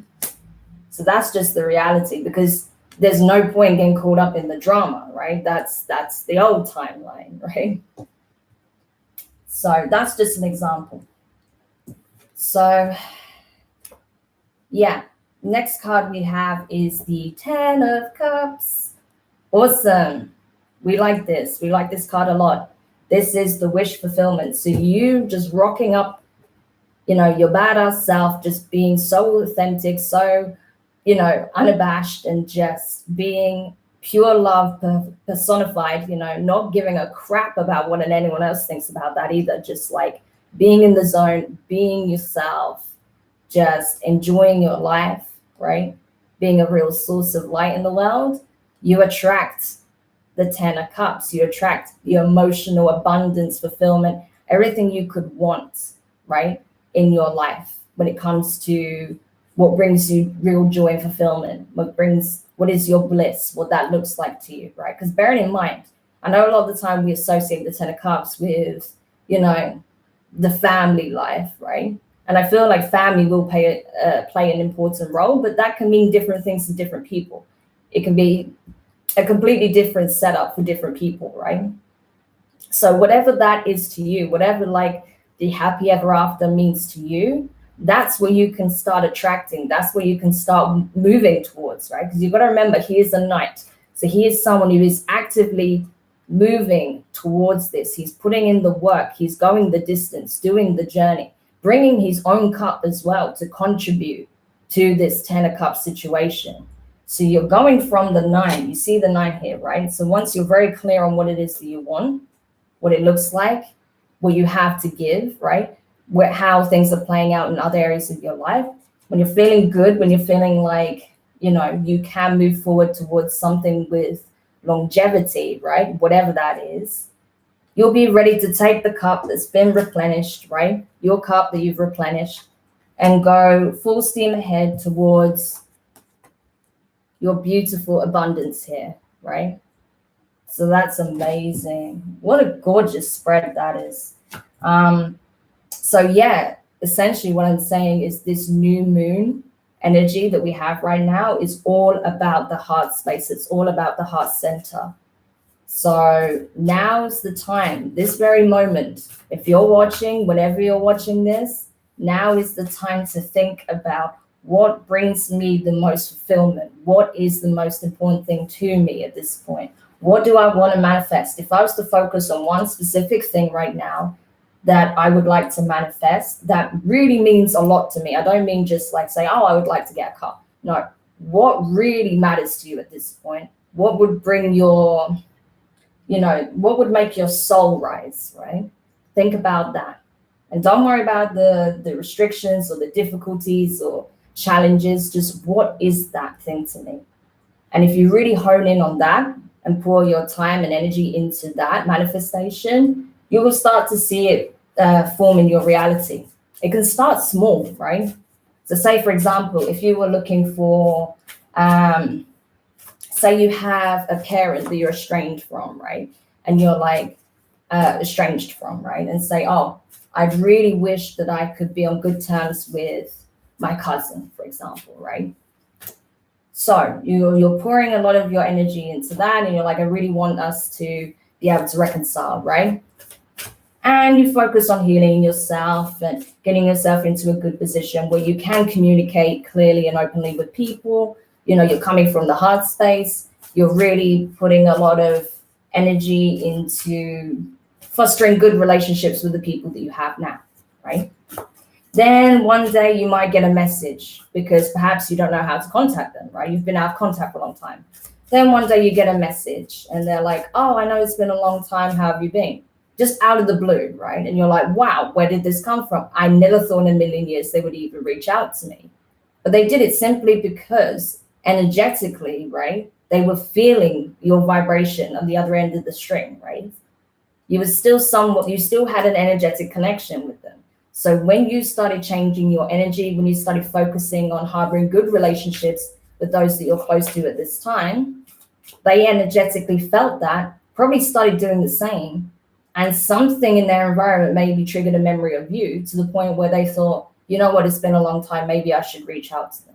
So that's just the reality, because there's no point getting caught up in the drama, right? That's the old timeline, right? So that's just an example. So yeah, next card we have is the 10 of Cups. Awesome. We like this. We like this card a lot. This is the wish fulfillment. So you just rocking up, your badass self, just being so authentic, so, unabashed, and just being pure love personified, not giving a crap about what anyone else thinks about that either. Just like being in the zone, being yourself, just enjoying your life, right? Being a real source of light in the world. You attract the 10 of Cups. You attract the emotional abundance, fulfillment, everything you could want, right, in your life when it comes to what brings you real joy and fulfillment, what is your bliss, what that looks like to you, right? Because bearing in mind, I know a lot of the time we associate the 10 of Cups with, the family life, right? And I feel like family will play an important role, but that can mean different things to different people. It can be a completely different setup for different people, right? So whatever that is to you, whatever like the happy ever after means to you, that's where you can start attracting. That's where you can start moving towards, right? Because you've got to remember, he is a knight. So he is someone who is actively moving towards this. He's putting in the work. He's going the distance, doing the journey, bringing his own cup as well to contribute to this 10 of Cups situation. So you're going from the 9. You see the 9 here, right? So once you're very clear on what it is that you want, what it looks like, what you have to give, right? How things are playing out in other areas of your life. When you're feeling good, when you're feeling like, you can move forward towards something with longevity, right? Whatever that is, you'll be ready to take the cup that's been replenished, right? Your cup that you've replenished, and go full steam ahead towards your beautiful abundance here, right? So that's amazing. What a gorgeous spread that is. So yeah, essentially what I'm saying is this new moon energy that we have right now is all about the heart space. It's all about the heart center. So now's the time, this very moment. If you're watching, whenever you're watching this, now is the time to think about what brings me the most fulfillment. What is the most important thing to me at this point? What do I want to manifest? If I was to focus on one specific thing right now that I would like to manifest, that really means a lot to me. I don't mean just like say, oh, I would like to get a car. No, what really matters to you at this point? What would bring your, what would make your soul rise, right? Think about that. And don't worry about the restrictions or the difficulties or challenges. Just what is that thing to me? And if you really hone in on that and pour your time and energy into that manifestation, you will start to see it form in your reality. It can start small, right? So say, for example, if you were looking for, say you have a parent that you're estranged from, right? And you're like estranged from, right? And say, oh, I really wish that I could be on good terms with my cousin, for example, right? So you're pouring a lot of your energy into that, and you're like, I really want us to be able to reconcile, right? And you focus on healing yourself and getting yourself into a good position where you can communicate clearly and openly with people. You're coming from the heart space. You're really putting a lot of energy into fostering good relationships with the people that you have now, right? Then one day you might get a message because perhaps you don't know how to contact them, right? You've been out of contact for a long time. Then one day you get a message and they're like, oh, I know it's been a long time. How have you been? Just out of the blue, right? And you're like, wow, where did this come from? I never thought in a million years they would even reach out to me. But they did it simply because energetically, right? They were feeling your vibration on the other end of the string, right? You still had an energetic connection with them. So when you started changing your energy, when you started focusing on harboring good relationships with those that you're close to at this time, they energetically felt that, probably started doing the same. And something in their environment maybe triggered a memory of you to the point where they thought, you know what, it's been a long time, maybe I should reach out to them.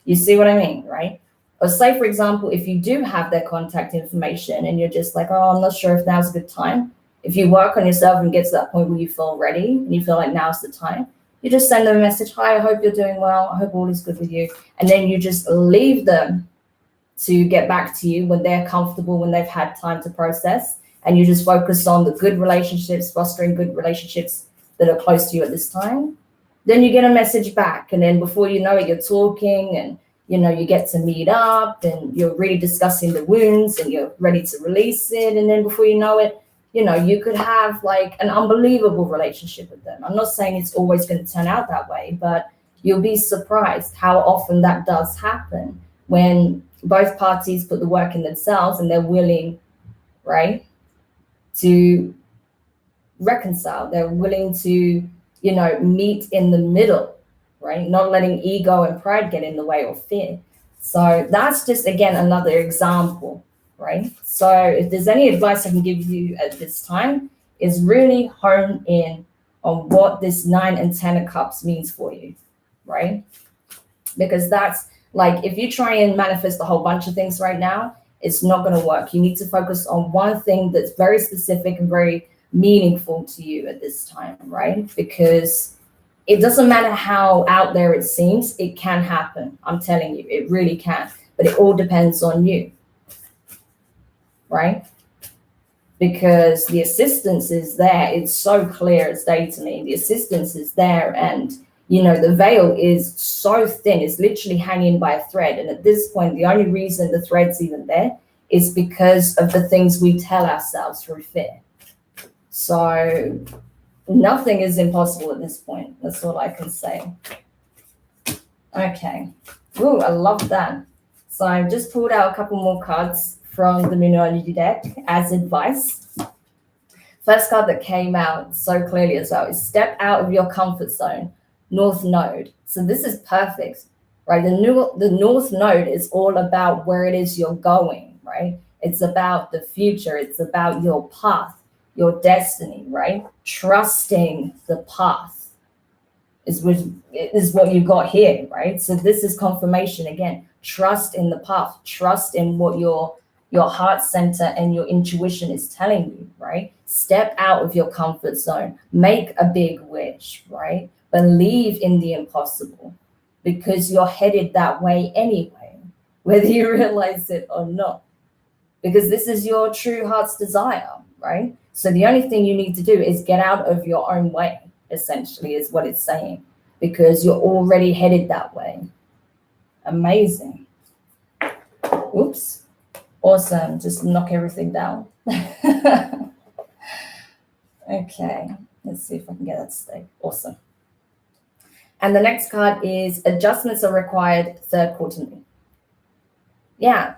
You see what I mean, right? Or say, for example, if you do have their contact information and you're just like, oh, I'm not sure if now's a good time. If you work on yourself and get to that point where you feel ready and you feel like now's the time, you just send them a message. Hi, I hope you're doing well. I hope all is good with you. And then you just leave them to get back to you when they're comfortable, when they've had time to process. And you just focus on the good relationships, fostering good relationships that are close to you at this time. Then you get a message back. And then before you know it, you're talking and, you get to meet up and you're really discussing the wounds and you're ready to release it. And then before you know it, you could have like an unbelievable relationship with them. I'm not saying it's always going to turn out that way, but you'll be surprised how often that does happen when both parties put the work in themselves and they're willing, right, to reconcile. They're willing to, meet in the middle, right? Not letting ego and pride get in the way or fear. So that's just, again, another example, right? So if there's any advice I can give you at this time is really hone in on what this 9 and 10 of cups means for you, right? Because that's like, if you try and manifest a whole bunch of things right now, it's not going to work. You need to focus on one thing that's very specific and very meaningful to you at this time, right? Because it doesn't matter how out there it seems, it can happen. I'm telling you, it really can. But it all depends on you, right? Because the assistance is there. It's so clear as day to me. The assistance is there, and the veil is so thin. It's literally hanging by a thread. And at this point, the only reason the thread's even there is because of the things we tell ourselves through fear. So nothing is impossible at this point. That's all I can say. Okay. Ooh, I love that. So I've just pulled out a couple more cards from the Moonology deck as advice. First card that came out so clearly as well is step out of your comfort zone, North Node. So this is perfect, right? The North Node is all about where it is you're going, right? It's about the future. It's about your path, your destiny, right? Trusting the path is what you got here, right? So this is confirmation again. Trust in the path. Trust in what you're your heart center and your intuition is telling you, right? Step out of your comfort zone, make a big wish, right? Believe in the impossible, because you're headed that way anyway, whether you realize it or not, because this is your true heart's desire, right? So the only thing you need to do is get out of your own way, essentially, is what it's saying, because you're already headed that way. Amazing. Oops. Awesome. Just knock everything down. Okay. Let's see if I can get that to stay. Awesome. And the next card is adjustments are required, third quarterly. Yeah.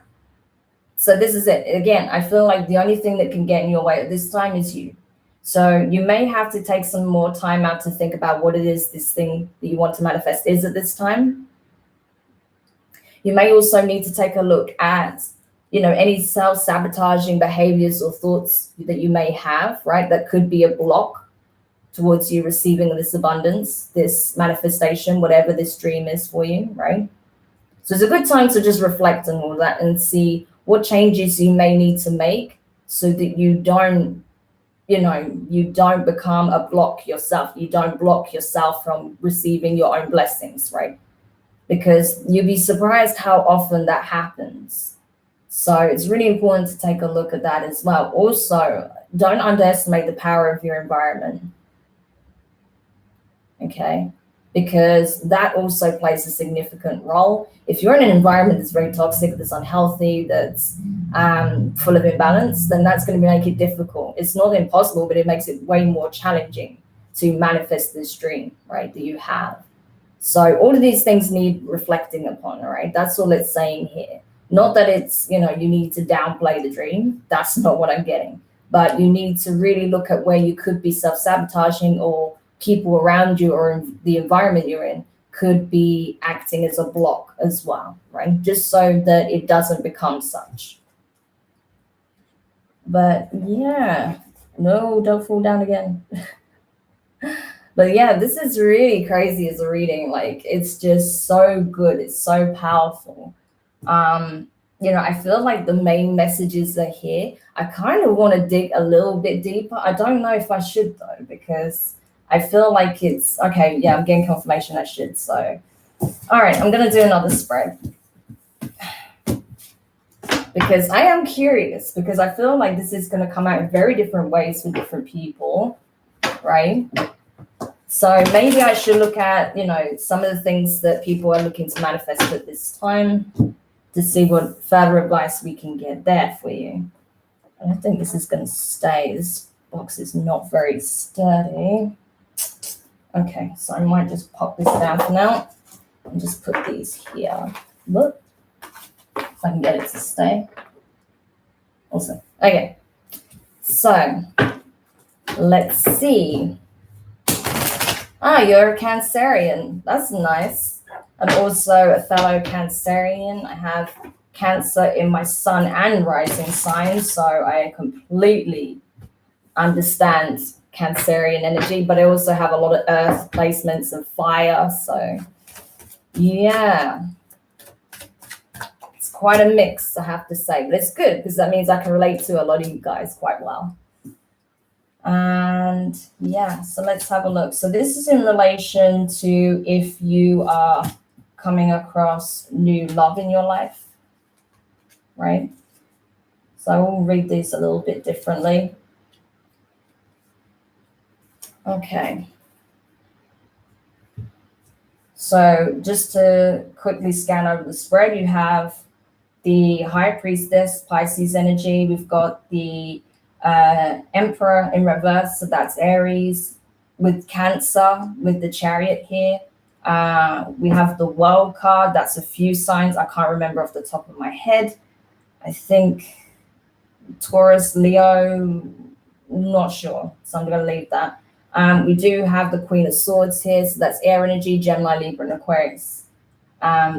So this is it. Again, I feel like the only thing that can get in your way at this time is you. So you may have to take some more time out to think about what it is this thing that you want to manifest is at this time. You may also need to take a look at, any self-sabotaging behaviors or thoughts that you may have, right? That could be a block towards you receiving this abundance, this manifestation, whatever this dream is for you, right? So it's a good time to just reflect on all that and see what changes you may need to make so that you don't become a block yourself. You don't block yourself from receiving your own blessings, right? Because you'll be surprised how often that happens. So it's really important to take a look at that as well. Also, don't underestimate the power of your environment. Okay? Because that also plays a significant role. If you're in an environment that's very toxic, that's unhealthy, that's full of imbalance, then that's going to make it difficult. It's not impossible, but it makes it way more challenging to manifest this dream, right, that you have. So all of these things need reflecting upon, all right? That's all it's saying here. Not that it's, you need to downplay the dream. That's not what I'm getting. But you need to really look at where you could be self-sabotaging, or people around you or the environment you're in could be acting as a block as well, right? Just so that it doesn't become such. But yeah, no, don't fall down again. But yeah, this is really crazy as a reading. Like, it's just so good. It's so powerful. I feel like the main messages are here. I kind of want to dig a little bit deeper. I don't know if I should though, because I feel like it's okay. Yeah, I'm getting confirmation I should. So, all right, I'm going to do another spread because I am curious, because I feel like this is going to come out in very different ways for different people, right? So maybe I should look at, some of the things that people are looking to manifest at this time to see what further advice we can get there for you. I don't think this is going to stay. This box is not very sturdy. Okay, so I might just pop this down for now and just put these here. Look, if I can get it to stay. Awesome. Okay, so let's see. You're a Cancerian. That's nice. I'm also a fellow Cancerian. I have Cancer in my sun and rising sign, so I completely understand Cancerian energy, but I also have a lot of earth placements and fire, so yeah. It's quite a mix, I have to say, but it's good because that means I can relate to a lot of you guys quite well. And yeah, so let's have a look. So this is in relation to if you are coming across new love in your life, right? So I will read these a little bit differently. Okay. So just to quickly scan over the spread, you have the High Priestess, Pisces energy. We've got the Emperor in reverse, so that's Aries, with Cancer, with the Chariot here. We have the World card. That's a few signs. I can't remember off the top of my head. I think Taurus, Leo, not sure. So I'm going to leave that. We do have the Queen of Swords here. So that's air energy, Gemini, Libra, and Aquarius.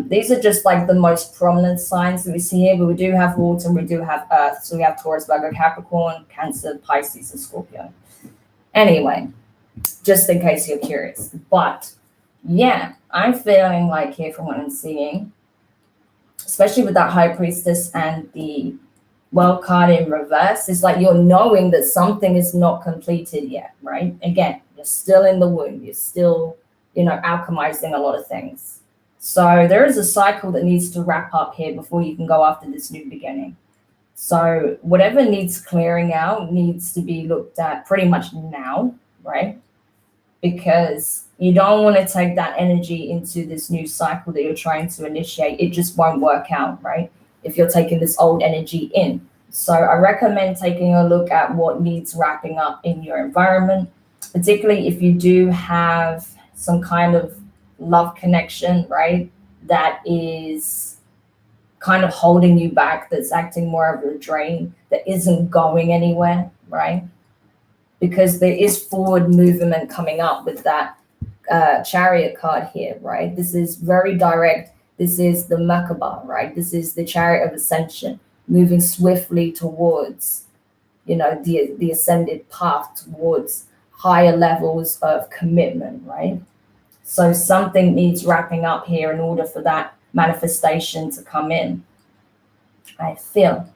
These are just like the most prominent signs that we see here, but we do have water and we do have earth. So we have Taurus, Virgo, Capricorn, Cancer, Pisces, and Scorpio. Anyway, just in case you're curious. But yeah, I'm feeling like here from what I'm seeing, especially with that High Priestess and the World card in reverse. It's like you're knowing that something is not completed yet, right? Again, you're still in the womb. You're still, alchemizing a lot of things. So there is a cycle that needs to wrap up here before you can go after this new beginning. So whatever needs clearing out needs to be looked at pretty much now, right? Because you don't want to take that energy into this new cycle that you're trying to initiate. It just won't work out, right? If you're taking this old energy in. So I recommend taking a look at what needs wrapping up in your environment, particularly if you do have some kind of love connection, right? That is kind of holding you back, that's acting more of a drain, that isn't going anywhere, right? Because there is forward movement coming up with that Chariot card here, right? This is very direct. This is the Merkaba, right? This is the Chariot of Ascension, moving swiftly towards, the ascended path, towards higher levels of commitment, right? So something needs wrapping up here in order for that manifestation to come in, I feel.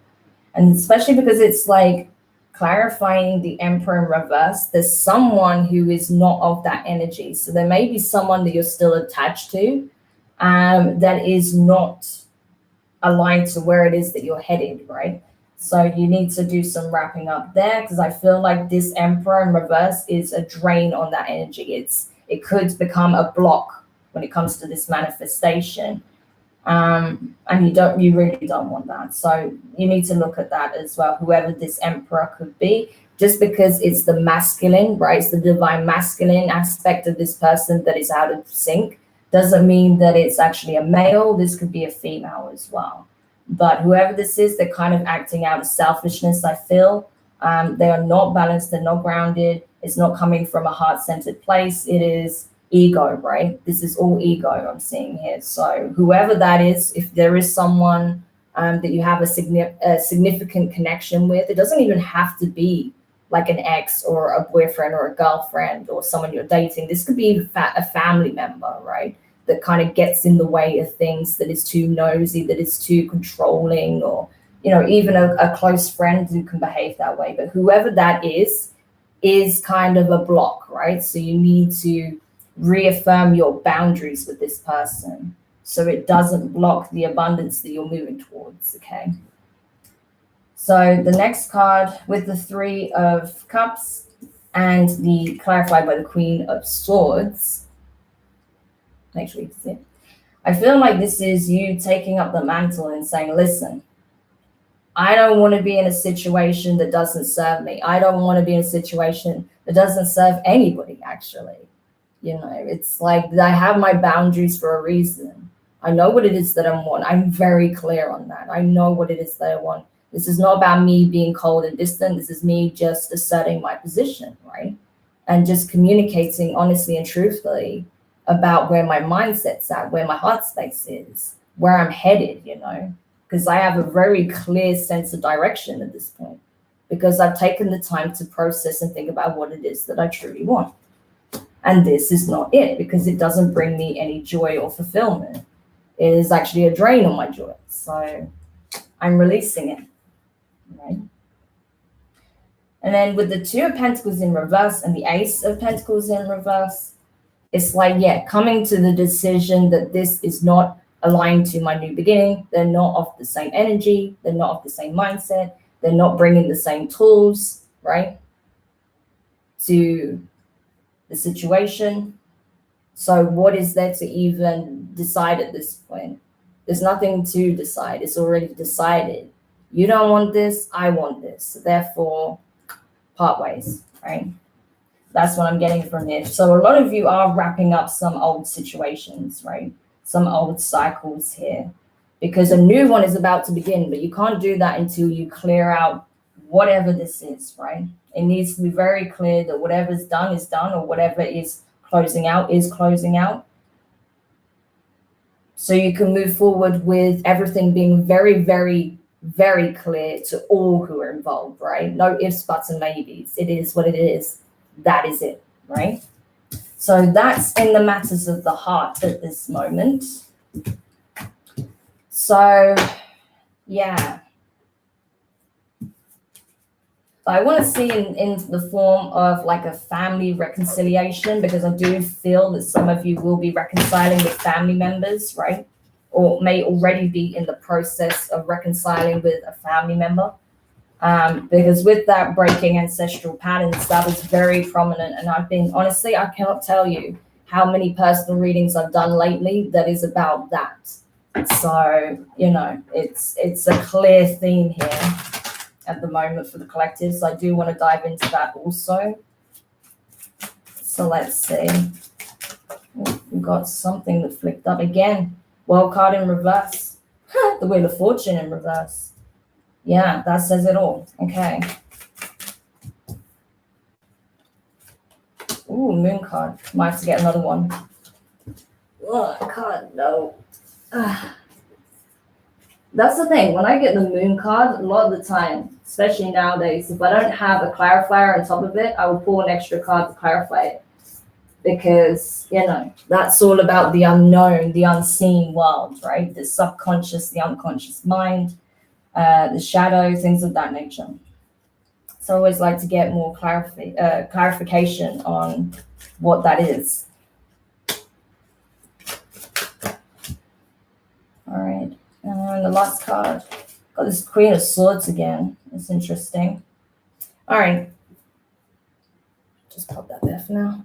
And especially because it's like clarifying the Emperor in reverse, there's someone who is not of that energy. So there may be someone that you're still attached to that is not aligned to where it is that you're headed, right? So you need to do some wrapping up there, because I feel like this Emperor in reverse is a drain on that energy. It could become a block when it comes to this manifestation. And you really don't want that. So you need to look at that as well, whoever this Emperor could be. Just because it's the masculine, right? It's the divine masculine aspect of this person that is out of sync, doesn't mean that it's actually a male. This could be a female as well. But whoever this is, they're kind of acting out of selfishness, I feel. They are not balanced, they're not grounded. It's not coming from a heart-centered place. It is ego, right? This is all ego I'm seeing here. So whoever that is, if there is someone that you have a significant connection with, it doesn't even have to be like an ex or a boyfriend or a girlfriend or someone you're dating. This could be a family member, right? That kind of gets in the way of things, that is too nosy, that is too controlling, or, even a close friend who can behave that way. But whoever that is kind of a block, right? So you need to reaffirm your boundaries with this person so it doesn't block the abundance that you're moving towards, okay? So the next card with the Three of Cups and the clarified by the Queen of Swords. Make sure you can see it. I feel like this is you taking up the mantle and saying, listen, I don't want to be in a situation that doesn't serve me. I don't want to be in a situation that doesn't serve anybody, actually. It's like I have my boundaries for a reason. I know what it is that I want. I'm very clear on that. I know what it is that I want. This is not about me being cold and distant. This is me just asserting my position, right? And just communicating honestly and truthfully about where my mindset's at, where my heart space is, where I'm headed, because I have a very clear sense of direction at this point, because I've taken the time to process and think about what it is that I truly want. And this is not it, because it doesn't bring me any joy or fulfillment. It is actually a drain on my joy. So I'm releasing it, right? And then with the Two of Pentacles in reverse and the Ace of Pentacles in reverse, it's like, coming to the decision that this is not aligned to my new beginning. They're not of the same energy. They're not of the same mindset. They're not bringing the same tools, right, to the situation. So what is there to even decide at this point? There's nothing to decide. It's already decided. You don't want this, I want this. So therefore, part ways, right? That's what I'm getting from this. So a lot of you are wrapping up some old situations, right? Some old cycles here, because a new one is about to begin, but you can't do that until you clear out whatever this is, right? It needs to be very clear that whatever's done is done, or whatever is closing out is closing out. So you can move forward with everything being very, very, very clear to all who are involved, right? No ifs, buts, and maybes. It is what it is. That is it, right? So that's in the matters of the heart at this moment. So, yeah. But I want to see in the form of like a family reconciliation, because I do feel that some of you will be reconciling with family members, right? Or may already be in the process of reconciling with a family member. Because with that breaking ancestral patterns, that was very prominent. And I've been, honestly, I cannot tell you how many personal readings I've done lately that is about that. So, you know, it's a clear theme here at the moment for the collective. So I do want to dive into that also. So let's see. We've got something that flipped up again. World card in reverse. The Wheel of Fortune in reverse. Yeah, that says it all. Okay. Ooh, Moon card. Might have to get another one. Oh, I can't, no. That's the thing. When I get the Moon card, a lot of the time, especially nowadays, if I don't have a clarifier on top of it, I will pull an extra card to clarify it. Because, you know, that's all about the unknown, the unseen world, right? The subconscious, the unconscious mind, the shadow, things of that nature. So I always like to get more clarification on what that is. All right. And the last card, got this Queen of Swords again. It's interesting. All right. Just pop that there for now.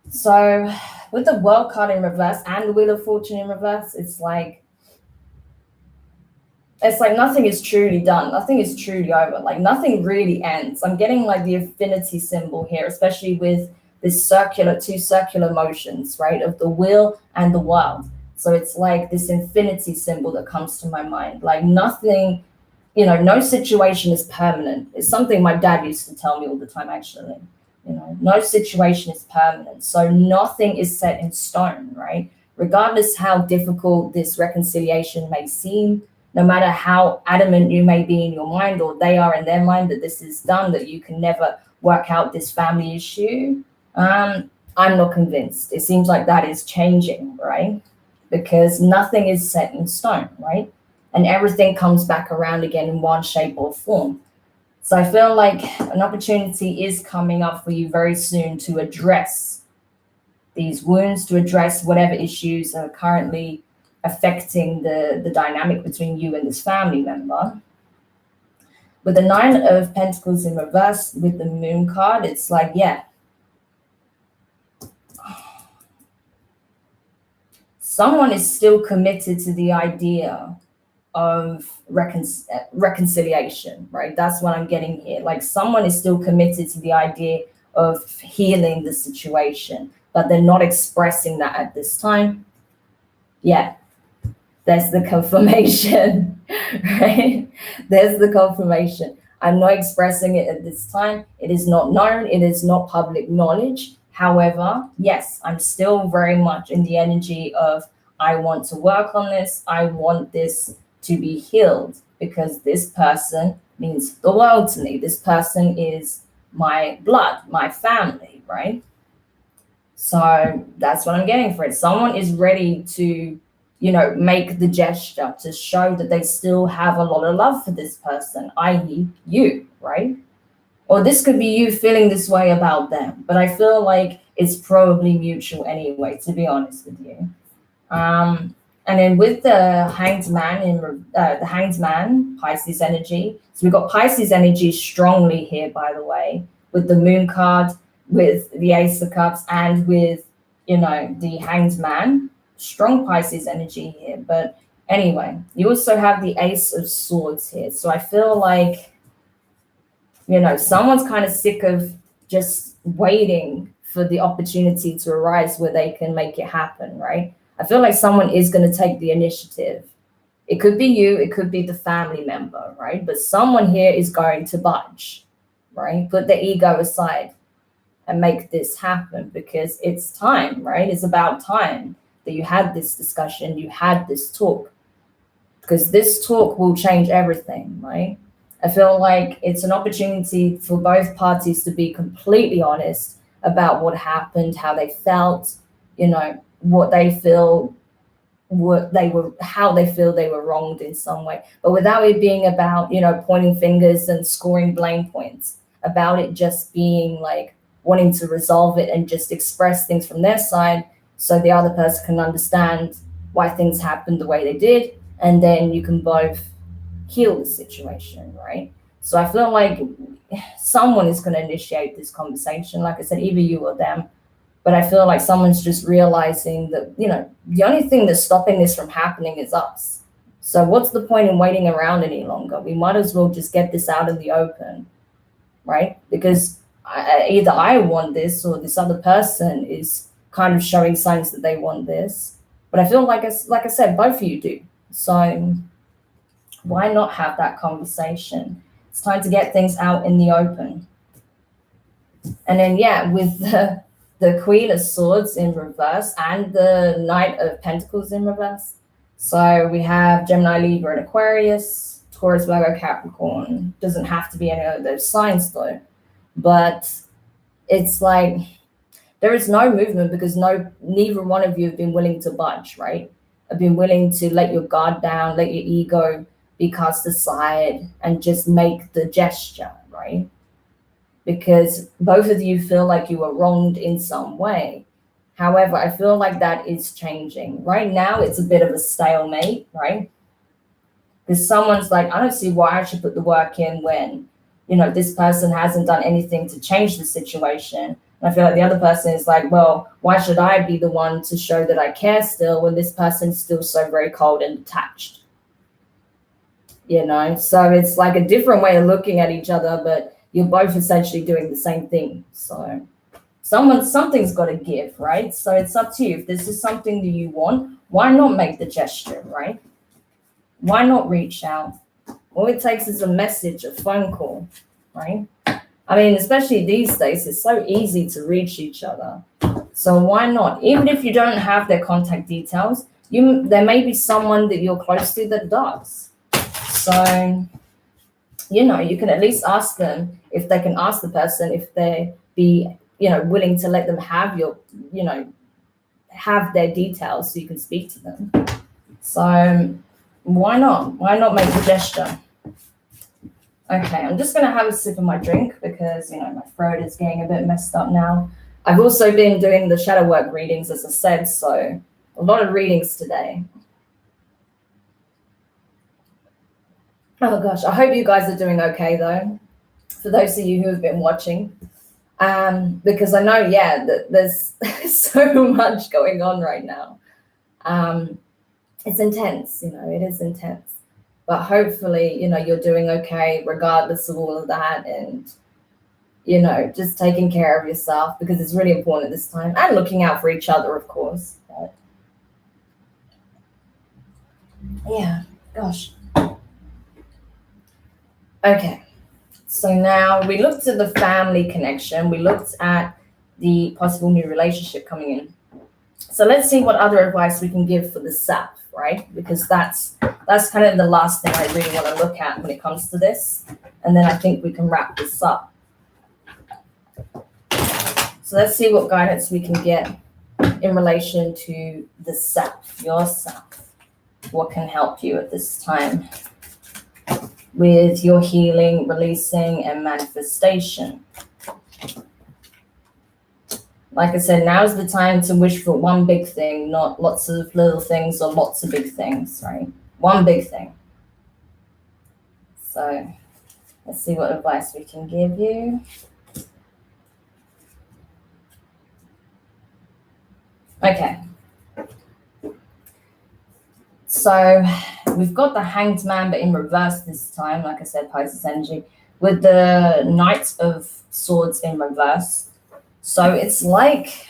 So with the World card in reverse and the Wheel of Fortune in reverse, it's like nothing is truly done. Nothing is truly over. Like nothing really ends. I'm getting like the infinity symbol here, especially with this two circular motions, right? Of the wheel and the world. So it's like this infinity symbol that comes to my mind. Like nothing, you know, no situation is permanent. It's something my dad used to tell me all the time, actually. You know, no situation is permanent. So nothing is set in stone, right? Regardless how difficult this reconciliation may seem, no matter how adamant you may be in your mind or they are in their mind that this is done, that you can never work out this family issue, I'm not convinced. It seems like that is changing, right? Because nothing is set in stone, right? And everything comes back around again in one shape or form. So I feel like an opportunity is coming up for you very soon to address these wounds, to address whatever issues are currently affecting the dynamic between you and this family member. With the Nine of Pentacles in reverse with the Moon card, it's like, yeah, someone is still committed to the idea of reconciliation, right? That's what I'm getting here. Like someone is still committed to the idea of healing the situation, but they're not expressing that at this time. Yeah, there's the confirmation, right? There's the confirmation. I'm not expressing it at this time. It is not known. It is not public knowledge. However, yes, I'm still very much in the energy of I want to work on this. I want this to be healed because this person means the world to me. This person is my blood, my family, right? So that's what I'm getting for it. Someone is ready to, you know, make the gesture to show that they still have a lot of love for this person, i.e. you, right? Or this could be you feeling this way about them, but I feel like it's probably mutual anyway, to be honest with you. And then with the Hanged Man the Hanged Man, Pisces energy. So we've got Pisces energy strongly here, by the way, with the Moon card, with the Ace of Cups, and with, you know, the Hanged Man. Strong Pisces energy here. But anyway, you also have the Ace of Swords here. So I feel like, you know, someone's kind of sick of just waiting for the opportunity to arise where they can make it happen, right? I feel like someone is going to take the initiative. It could be you, it could be the family member, right? But someone here is going to budge, right? Put the ego aside and make this happen because it's time, right? It's about time that you had this discussion, you had this talk, because this talk will change everything, right? I feel like it's an opportunity for both parties to be completely honest about what happened, how they felt, you know, what they feel how they feel they were wronged in some way, but without it being about, pointing fingers and scoring blame points, about it just being like wanting to resolve it and just express things from their side so the other person can understand why things happened the way they did, and then you can both heal the situation, right? So I feel like someone is going to initiate this conversation, like I said, either you or them. But I feel like someone's just realizing that, the only thing that's stopping this from happening is us. So what's the point in waiting around any longer? We might as well just get this out in the open, right? Because either I want this or this other person is kind of showing signs that they want this. But I feel like I said, both of you do. So why not have that conversation? It's time to get things out in the open. And then, yeah, with the Queen of Swords in reverse and the Knight of Pentacles in reverse. So we have Gemini, Libra, and Aquarius, Taurus, Virgo, Capricorn. Doesn't have to be any of those signs though. But it's like there is no movement because neither one of you have been willing to budge, right? Have been willing to let your guard down, let your ego be cast aside, and just make the gesture, right? Because both of you feel like you were wronged in some way. However, I feel like that is changing. Right now, it's a bit of a stalemate, right? Because someone's like, I don't see why I should put the work in when, this person hasn't done anything to change the situation. And I feel like the other person is like, well, why should I be the one to show that I care still when this person's still so very cold and detached? So it's like a different way of looking at each other, but you're both essentially doing the same thing. So something's got to give, right? So it's up to you. If this is something that you want, why not make the gesture, right? Why not reach out? All it takes is a message, a phone call, right? I mean, especially these days, it's so easy to reach each other. So why not? Even if you don't have their contact details, there may be someone that you're close to that does. So, you can at least ask them if they can ask the person if they be, willing to let them have have their details so you can speak to them. So why not? Why not make the gesture? Okay, I'm just going to have a sip of my drink because, my throat is getting a bit messed up now. I've also been doing the shadow work readings, as I said, so a lot of readings today. Oh gosh, I hope you guys are doing okay though, for those of you who have been watching, because I know, that there's so much going on right now. It's intense, it is intense, but hopefully, you're doing okay regardless of all of that, and, just taking care of yourself because it's really important this time, and looking out for each other, of course. But yeah, gosh. Okay, so now we looked at the family connection. We looked at the possible new relationship coming in. So let's see what other advice we can give for the self, right? Because that's kind of the last thing I really want to look at when it comes to this. And then I think we can wrap this up. So let's see what guidance we can get in relation to the self, yourself. What can help you at this time with your healing, releasing, and manifestation. Like I said, now's the time to wish for one big thing, not lots of little things or lots of big things, right? One big thing. So let's see what advice we can give you. Okay. So we've got the Hanged Man, but in reverse this time, like I said, Pisces energy, with the Knight of Swords in reverse. So it's like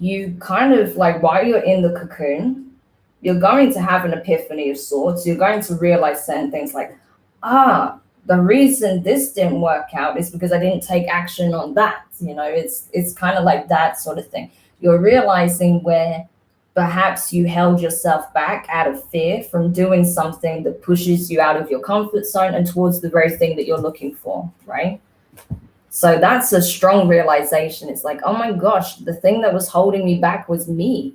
you kind of like, while you're in the cocoon, you're going to have an epiphany of sorts. You're going to realize certain things like, the reason this didn't work out is because I didn't take action on that. It's kind of like that sort of thing. You're realizing where perhaps you held yourself back out of fear from doing something that pushes you out of your comfort zone and towards the very thing that you're looking for, right? So that's a strong realization. It's like, oh my gosh, the thing that was holding me back was me.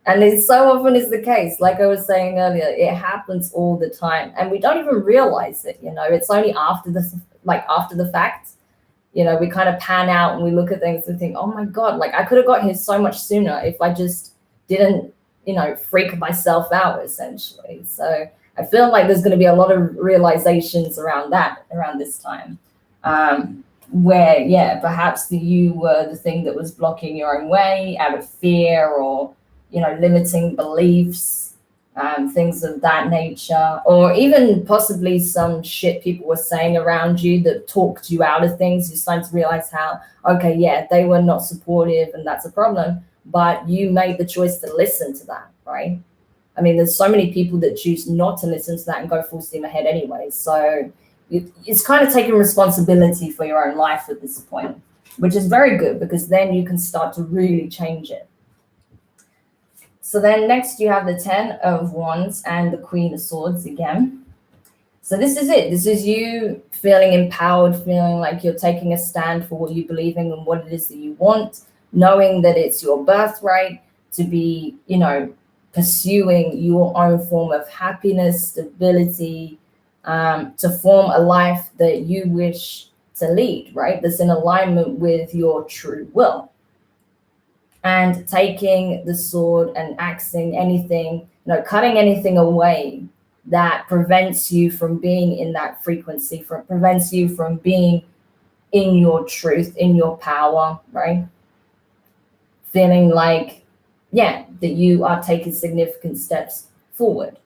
And it so often is the case. Like I was saying earlier, it happens all the time, and we don't even realize it. It's only after the fact. We kind of pan out and we look at things and think, oh my God, like I could have got here so much sooner if I just didn't, freak myself out, essentially. So I feel like there's going to be a lot of realizations around this time. Where, yeah, perhaps you were the thing that was blocking your own way out of fear or, limiting beliefs, things of that nature, or even possibly some shit people were saying around you that talked you out of things. You're starting to realize how, okay, yeah, they were not supportive and that's a problem, but you made the choice to listen to that, right? I mean, there's so many people that choose not to listen to that and go full steam ahead anyway. So it's kind of taking responsibility for your own life at this point, which is very good because then you can start to really change it. So then next you have the 10 of Wands and the Queen of Swords again. So this is it. This is you feeling empowered, feeling like you're taking a stand for what you believe in and what it is that you want, knowing that it's your birthright to be, pursuing your own form of happiness, stability, to form a life that you wish to lead, right? That's in alignment with your true will. And taking the sword and axing anything, cutting anything away that prevents you from being in that frequency, prevents you from being in your truth, in your power, right? Feeling like, yeah, that you are taking significant steps forward.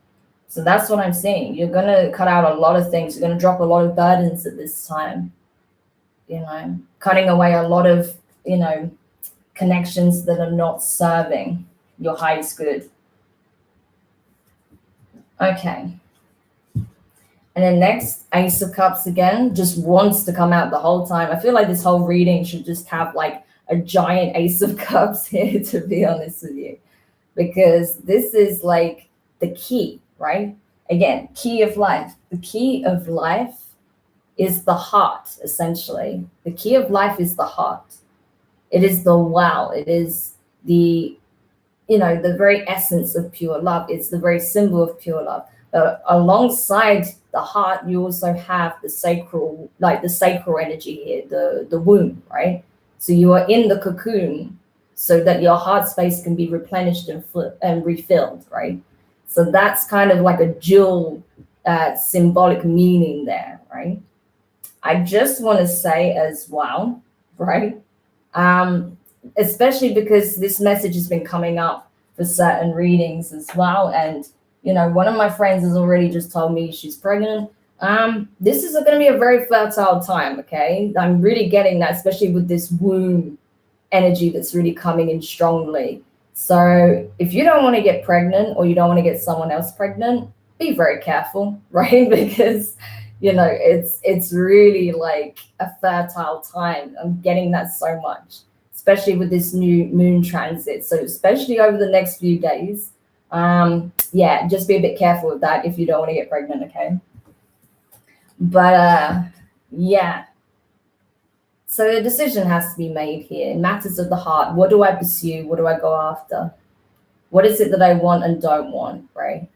So that's what I'm saying. You're going to cut out a lot of things. You're going to drop a lot of burdens at this time, cutting away a lot of, connections that are not serving your highest good. Okay. And then next, Ace of Cups again, just wants to come out the whole time. I feel like this whole reading should just have like a giant Ace of Cups here, to be honest with you, because this is like the key, right? Again, key of life. The key of life is the heart, essentially. The key of life is the heart. It is the wow. It is the, the very essence of pure love. It's the very symbol of pure love. Alongside the heart, you also have the sacral, like the sacral energy here, the womb, right? So you are in the cocoon so that your heart space can be replenished and refilled, right? So that's kind of like a dual symbolic meaning there, right? I just want to say as well, right? Especially because this message has been coming up for certain readings as well. And, one of my friends has already just told me she's pregnant. This is going to be a very fertile time, okay? I'm really getting that, especially with this womb energy that's really coming in strongly. So if you don't want to get pregnant or you don't want to get someone else pregnant, be very careful, right? Because it's really like a fertile time. I'm getting that so much, especially with this new moon transit. So especially over the next few days, yeah, just be a bit careful with that if you don't want to get pregnant, okay? But yeah. So the decision has to be made here. Matters of the heart. What do I pursue? What do I go after? What is it that I want and don't want, right?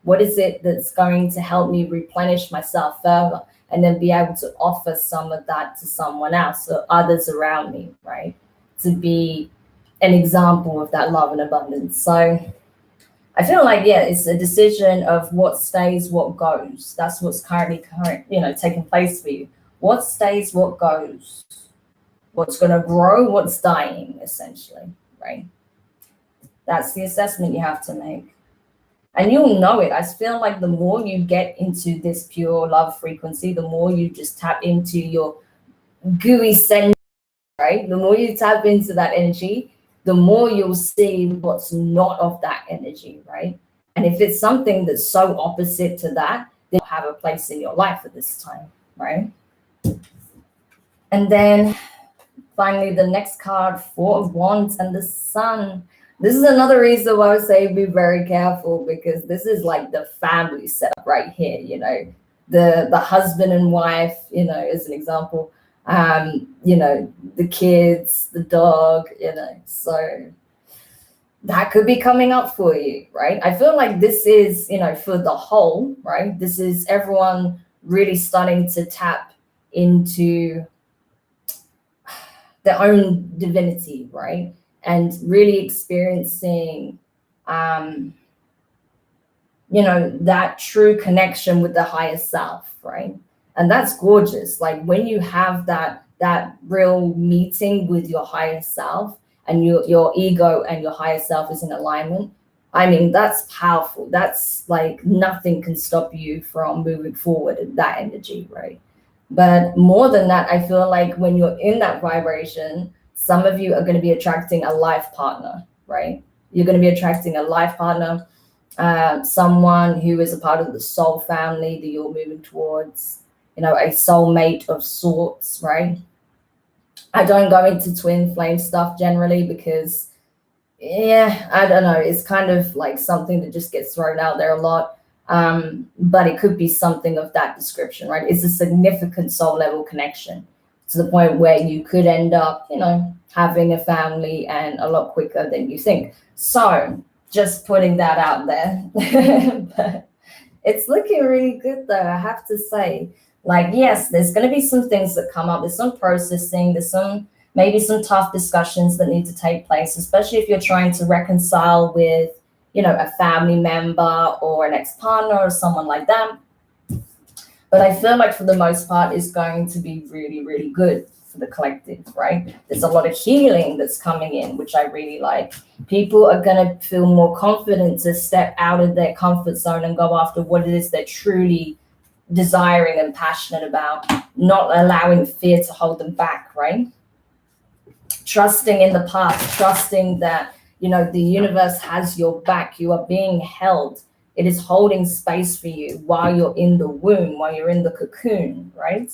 What is it that's going to help me replenish myself further and then be able to offer some of that to someone else or others around me, right? To be an example of that love and abundance. So I feel like, yeah, it's a decision of what stays, what goes. That's what's currently taking place for you. What stays, what goes. What's going to grow, what's dying, essentially, right? That's the assessment you have to make. And you'll know it. I feel like the more you get into this pure love frequency, the more you just tap into your gooey center, right? The more you tap into that energy, the more you'll see what's not of that energy, right? And if it's something that's so opposite to that, then you'll have a place in your life at this time, right? And then finally, the next card, Four of Wands and the Sun. This is another reason why I say be very careful, because this is like the family setup right here, the husband and wife, as an example. you know, the kids, the dog, you know, so that could be coming up for you, right? I feel like this is, you know, for the whole, right? This is everyone really starting to tap into their own divinity, right? And really experiencing, you know, that true connection with the higher self, right? And that's gorgeous. Like when you have that real meeting with your higher self, and your ego and your higher self is in alignment, I mean, that's powerful. That's like nothing can stop you from moving forward in that energy, right? But more than that, I feel like when you're in that vibration, some of you are going to be attracting a life partner, right? You're going to be attracting a life partner, someone who is a part of the soul family that you're moving towards, you know, a soulmate of sorts, right? I don't go into twin flame stuff generally because, yeah, I don't know. It's kind of like something that just gets thrown out there a lot. But it could be something of that description, right? It's a significant soul level connection to the point where you could end up, you know, having a family and a lot quicker than you think. So just putting that out there. But it's looking really good though, I have to say. Like, yes, there's going to be some things that come up. There's some processing. There's maybe some tough discussions that need to take place, especially if you're trying to reconcile with, you know, a family member or an ex-partner or someone like that. But I feel like for the most part, it's going to be really, really good for the collective, right? There's a lot of healing that's coming in, which I really like. People are going to feel more confident to step out of their comfort zone and go after what it is they're truly desiring and passionate about, not allowing fear to hold them back, right? Trusting in the path, trusting that, you know, the universe has your back. You are being held. It is holding space for you while you're in the womb, while you're in the cocoon, right?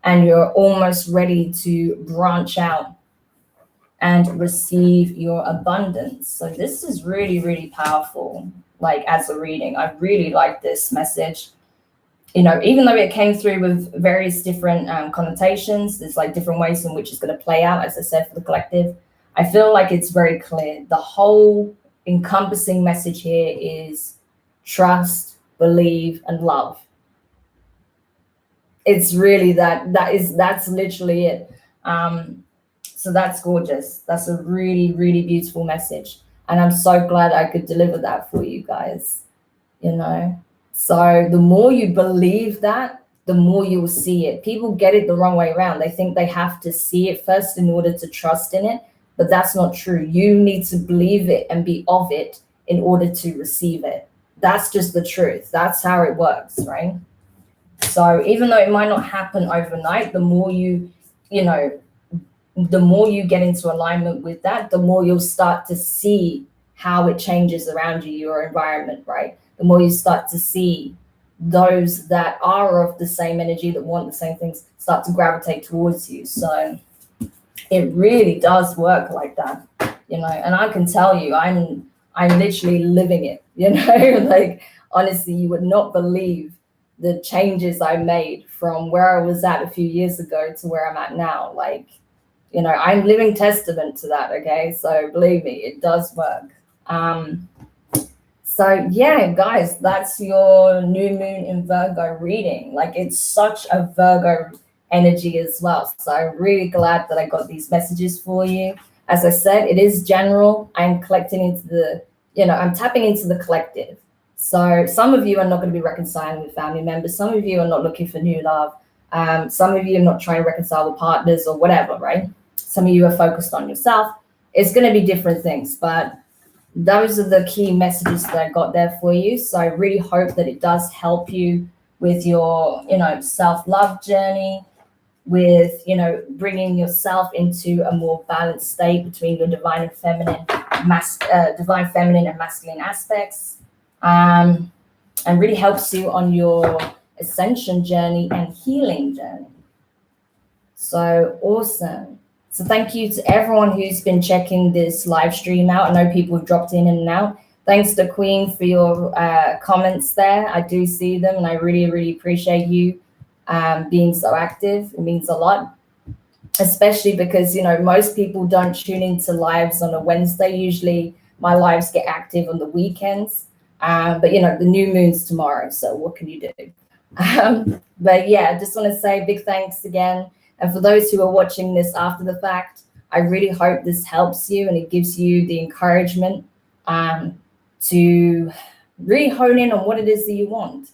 And you're almost ready to branch out and receive your abundance. So this is really, really powerful, like as a reading. I really like this message. You know, even though it came through with various different connotations, there's like different ways in which it's going to play out, as I said, for the collective. I feel like it's very clear. The whole encompassing message here is trust, believe, and love. It's really that's literally it. So that's gorgeous. That's a really, really beautiful message. And I'm so glad I could deliver that for you guys, you know. So the more you believe that, the more you will see it. People get it the wrong way around. They think they have to see it first in order to trust in it, but that's not true. You need to believe it and be of it in order to receive it. That's just the truth. That's how it works, right? So even though it might not happen overnight, the more the more you get into alignment with that, the more you'll start to see how it changes around you, your environment, right? The more you start to see those that are of the same energy, that want the same things, start to gravitate towards you. So it really does work like that, you know. And I can tell you, I'm literally living it, you know. Like honestly, you would not believe the changes I made from where I was at a few years ago to where I'm at now. Like, you know, I'm living testament to that. Okay, so believe me, it does work. So yeah, guys, that's your new moon in Virgo reading. Like it's such a Virgo energy as well. So I'm really glad that I got these messages for you. As I said, it is general. I'm collecting into the, you know, I'm tapping into the collective. So some of you are not going to be reconciling with family members. Some of you are not looking for new love. Some of you are not trying to reconcile with partners or whatever, right? Some of you are focused on yourself. It's going to be different things, but those are the key messages that I got there for you. So I really hope that it does help you with your, you know, self-love journey, with, you know, bringing yourself into a more balanced state between your divine and feminine, divine feminine and masculine aspects, and really helps you on your ascension journey and healing journey. So awesome. So thank you to everyone who's been checking this live stream out. I know people have dropped in and out. Thanks to Queen for your comments there. I do see them and I really, really appreciate you being so active. It means a lot. especially because, most people don't tune into lives on a Wednesday. Usually my lives get active on the weekends. But, the new moon's tomorrow. So what can you do? But yeah, I just want to say big thanks again. And for those who are watching this after the fact, I really hope this helps you and it gives you the encouragement to really hone in on what it is that you want,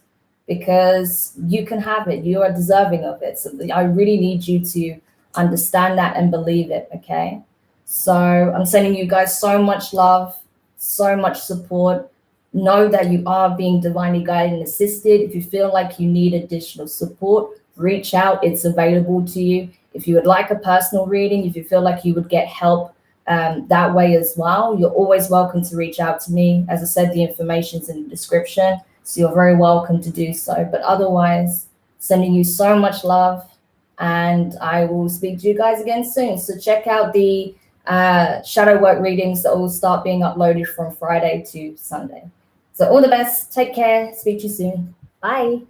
because you can have it. You are deserving of it. So I really need you to understand that and believe it. Okay. So I'm sending you guys so much love, so much support. Know that you are being divinely guided and assisted. If you feel like you need additional support, reach out. It's available to you. If you would like a personal reading, if you feel like you would get help that way as well, you're always welcome to reach out to me. As I said, the information's in the description, so you're very welcome to do so. But otherwise, sending you so much love, and I will speak to you guys again soon. So check out the shadow work readings that will start being uploaded from Friday to Sunday. So all the best. Take care. Speak to you soon. Bye.